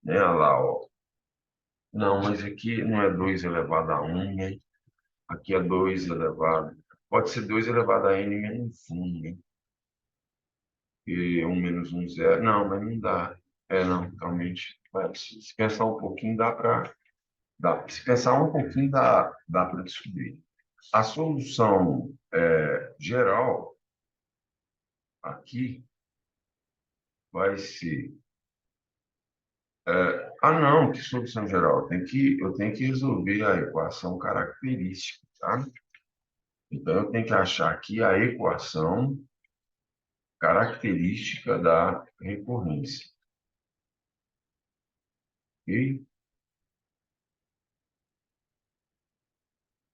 né? Olha lá, ó. Não, mas aqui não é 2 elevado a 1, né? Aqui é 2 elevado. Pode ser 2 elevado a n menos 1, né? E 1 menos 1, 0. Não, mas não dá. Não, realmente. Mas, se pensar um pouquinho, dá para. Se pensar um pouquinho, dá para descobrir. A solução geral aqui vai ser. Não, que solução geral? Eu tenho que resolver a equação característica, tá? Então, eu tenho que achar aqui a equação característica da recorrência. Ok?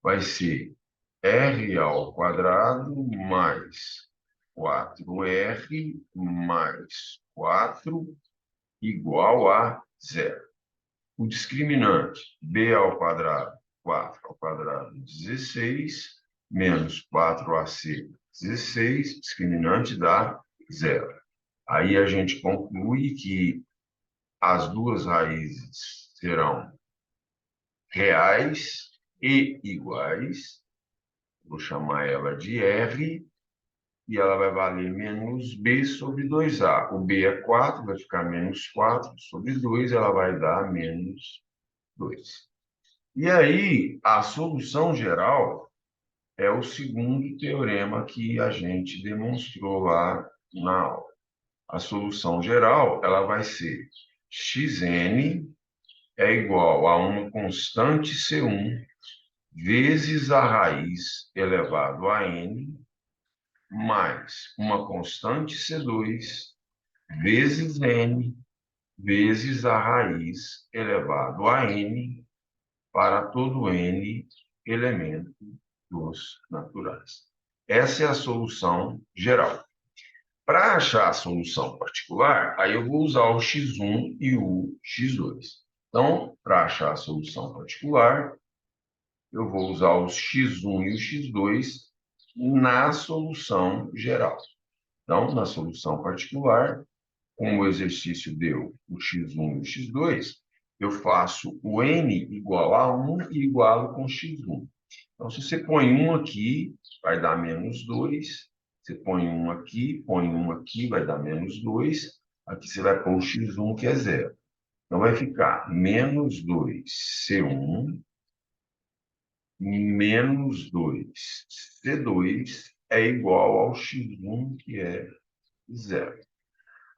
Vai ser r ao quadrado mais 4r mais 4 igual a zero. O discriminante, b ao quadrado, 4 ao quadrado, 16, menos 4ac, 16, discriminante dá zero. Aí a gente conclui que as duas raízes serão reais e iguais. Vou chamar ela de R, e ela vai valer menos B sobre 2A. O B é 4, vai ficar menos 4 sobre 2, ela vai dar menos 2. E aí, a solução geral é o segundo teorema que a gente demonstrou lá na aula. A solução geral, ela vai ser xn é igual a uma constante C1 vezes a raiz elevado a n mais uma constante C2 vezes n vezes a raiz elevado a n para todo n elemento dos naturais. Essa é a solução geral. Para achar a solução particular, aí eu vou usar o x1 e o x2. Então, para achar a solução particular, eu vou usar os x1 e o x2 na solução geral. Então, na solução particular, como o exercício deu o x1 e o x2, eu faço o n igual a 1 e igualo com x1. Então, se você põe 1 aqui, vai dar menos 2. Você põe 1 aqui, põe 1 aqui, vai dar menos 2. Aqui você vai pôr o x1, que é 0. Então, vai ficar menos 2c1 menos 2c2 é igual ao x1, que é 0.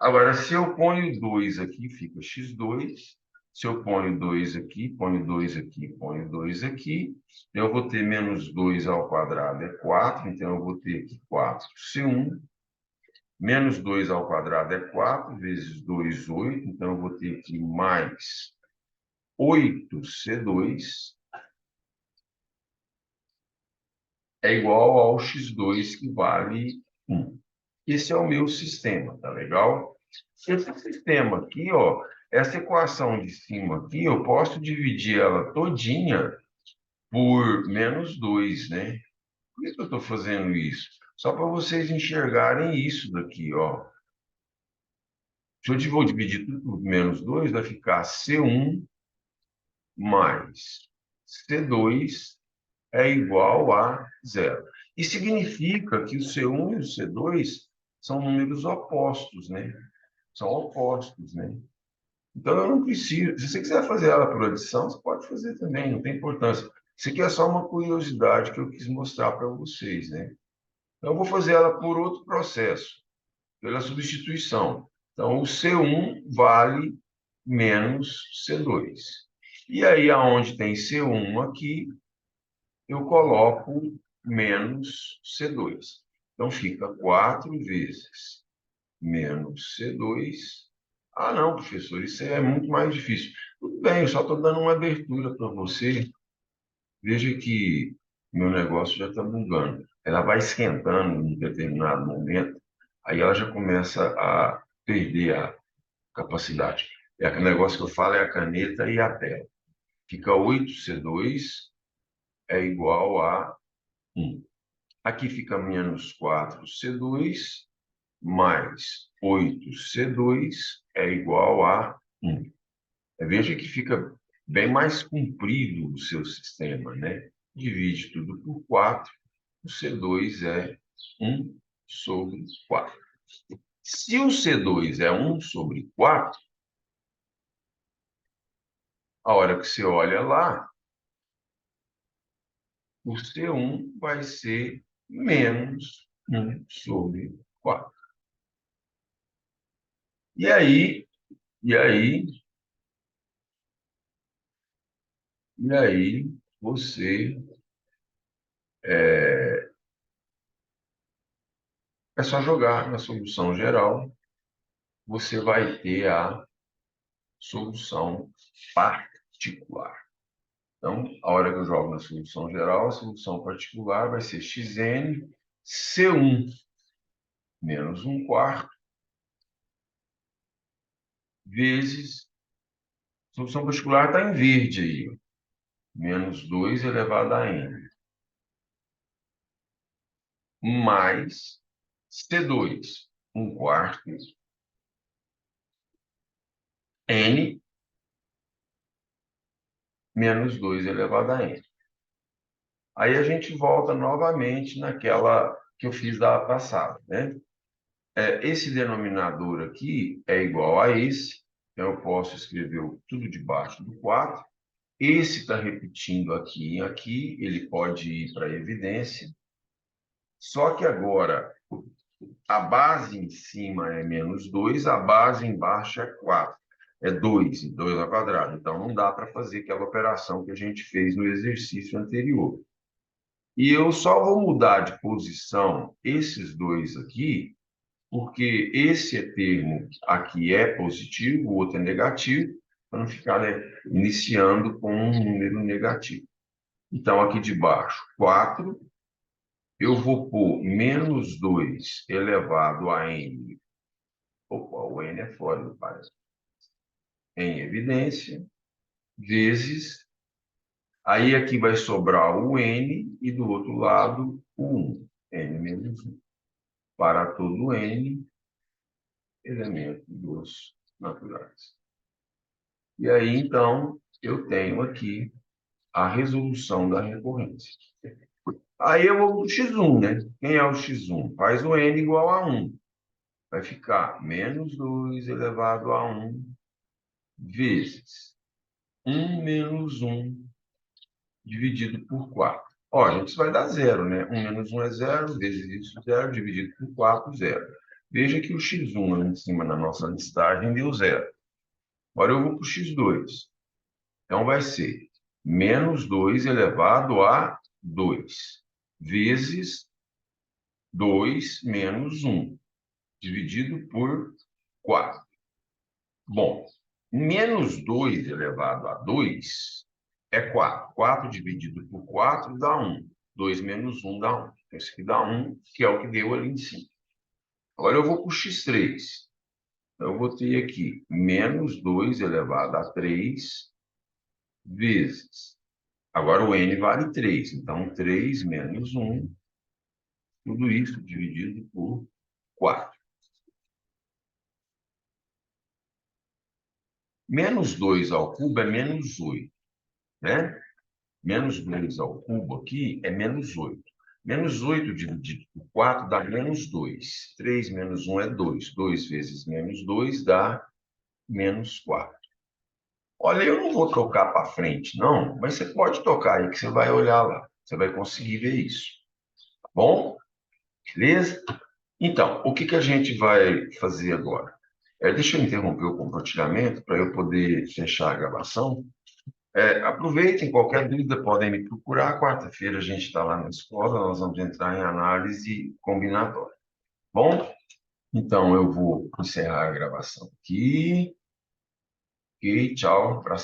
Agora, se eu ponho 2 aqui, fica x2. Se eu ponho 2 aqui, ponho 2 aqui, ponho 2 aqui, eu vou ter menos 2 ao quadrado é 4, então eu vou ter aqui 4C1. Menos 2 ao quadrado é 4, vezes 2, 8. Então, eu vou ter aqui mais 8C2 é igual ao x2, que vale 1. Esse é o meu sistema, tá legal? Esse sistema aqui, ó, essa equação de cima aqui, eu posso dividir ela todinha por menos 2, né? Por que eu estou fazendo isso? Só para vocês enxergarem isso daqui, ó. Se eu vou dividir tudo por menos 2, vai ficar C1 mais C2 é igual a zero. E significa que o C1 e o C2 são números opostos, né? São opostos, né? Então, eu não preciso... Se você quiser fazer ela por adição, você pode fazer também, não tem importância. Isso aqui é só uma curiosidade que eu quis mostrar para vocês, né? Então, eu vou fazer ela por outro processo, pela substituição. Então, o C1 vale menos C2. E aí, aonde tem C1 aqui, eu coloco menos C2. Então, fica 4 vezes menos C2. Ah, não, professor, isso é muito mais difícil. Tudo bem, eu só estou dando uma abertura para você. Veja que meu negócio já está bugando. Ela vai esquentando em determinado momento, aí ela já começa a perder a capacidade. É aquele negócio que eu falo é a caneta e a tela. Fica 8C2 é igual a 1. Aqui fica menos 4C2 mais 8C2 é igual a 1. Veja que fica bem mais comprido o seu sistema, né? Divide tudo por 4, o C2 é 1 sobre 4. Se o C2 é 1 sobre 4, a hora que você olha lá, o C1 vai ser menos 1 sobre 4. E aí, e aí, e aí, você é só jogar na solução geral, você vai ter a solução particular. Então, a hora que eu jogo na solução geral, a solução particular vai ser xn C1 menos 1 quarto vezes... A solução particular está em verde aí, ó, menos 2 elevado a n, mais C2, 1 quarto, n menos 2 elevado a n. Aí a gente volta novamente naquela que eu fiz da passada, né? Esse denominador aqui é igual a esse, então eu posso escrever tudo debaixo do 4. Esse está repetindo aqui e aqui, ele pode ir para a evidência. Só que agora, a base em cima é menos 2, a base embaixo é 4. É 2, 2 ao quadrado. Então, não dá para fazer aquela operação que a gente fez no exercício anterior. E eu só vou mudar de posição esses dois aqui, porque esse termo aqui é positivo, o outro é negativo, para não ficar, né, iniciando com um número negativo. Então, aqui de baixo, 4, eu vou pôr menos 2 elevado a n. Opa, o n é fora do parênteses. Em evidência, vezes. Aí aqui vai sobrar o n e do outro lado o 1. N menos 1. Para todo n, elemento dos naturais. E aí, então, eu tenho aqui a resolução da recorrência. Aí eu vou para o x1, né? Quem é o x1? Faz o n igual a 1. Vai ficar menos 2 elevado a 1 vezes 1 menos 1 dividido por 4. Ó, gente, isso vai dar zero, né? 1 menos 1 é zero, vezes isso, zero, dividido por 4, zero. Veja que o x1 lá em cima na nossa listagem deu zero. Agora eu vou para o x2. Então, vai ser menos 2 elevado a 2, vezes 2 menos 1, dividido por 4. Bom, menos 2 elevado a 2 é 4. 4 dividido por 4 dá 1. 2 menos 1 dá 1. Então, isso aqui dá 1, que é o que deu ali em cima. Agora eu vou para o x3. Então, eu vou ter aqui menos 2 elevado a 3 vezes. Agora o n vale 3. Então, 3 menos 1, tudo isso dividido por 4. Menos 2 ao cubo é menos 8, né? Menos 2 ao cubo aqui é menos 8. Menos 8 dividido por 4 dá menos 2. 3 menos 1 é 2. 2 vezes menos 2 dá menos 4. Olha, eu não vou tocar para frente, não, mas você pode tocar aí que você vai olhar lá. Você vai conseguir ver isso. Tá bom? Beleza? Então, o que que a gente vai fazer agora? Deixa eu interromper o compartilhamento para eu poder fechar a gravação. Aproveitem, qualquer dúvida podem me procurar. Quarta-feira a gente está lá na escola, nós vamos entrar em análise combinatória. Bom, então eu vou encerrar a gravação aqui. Ok, tchau.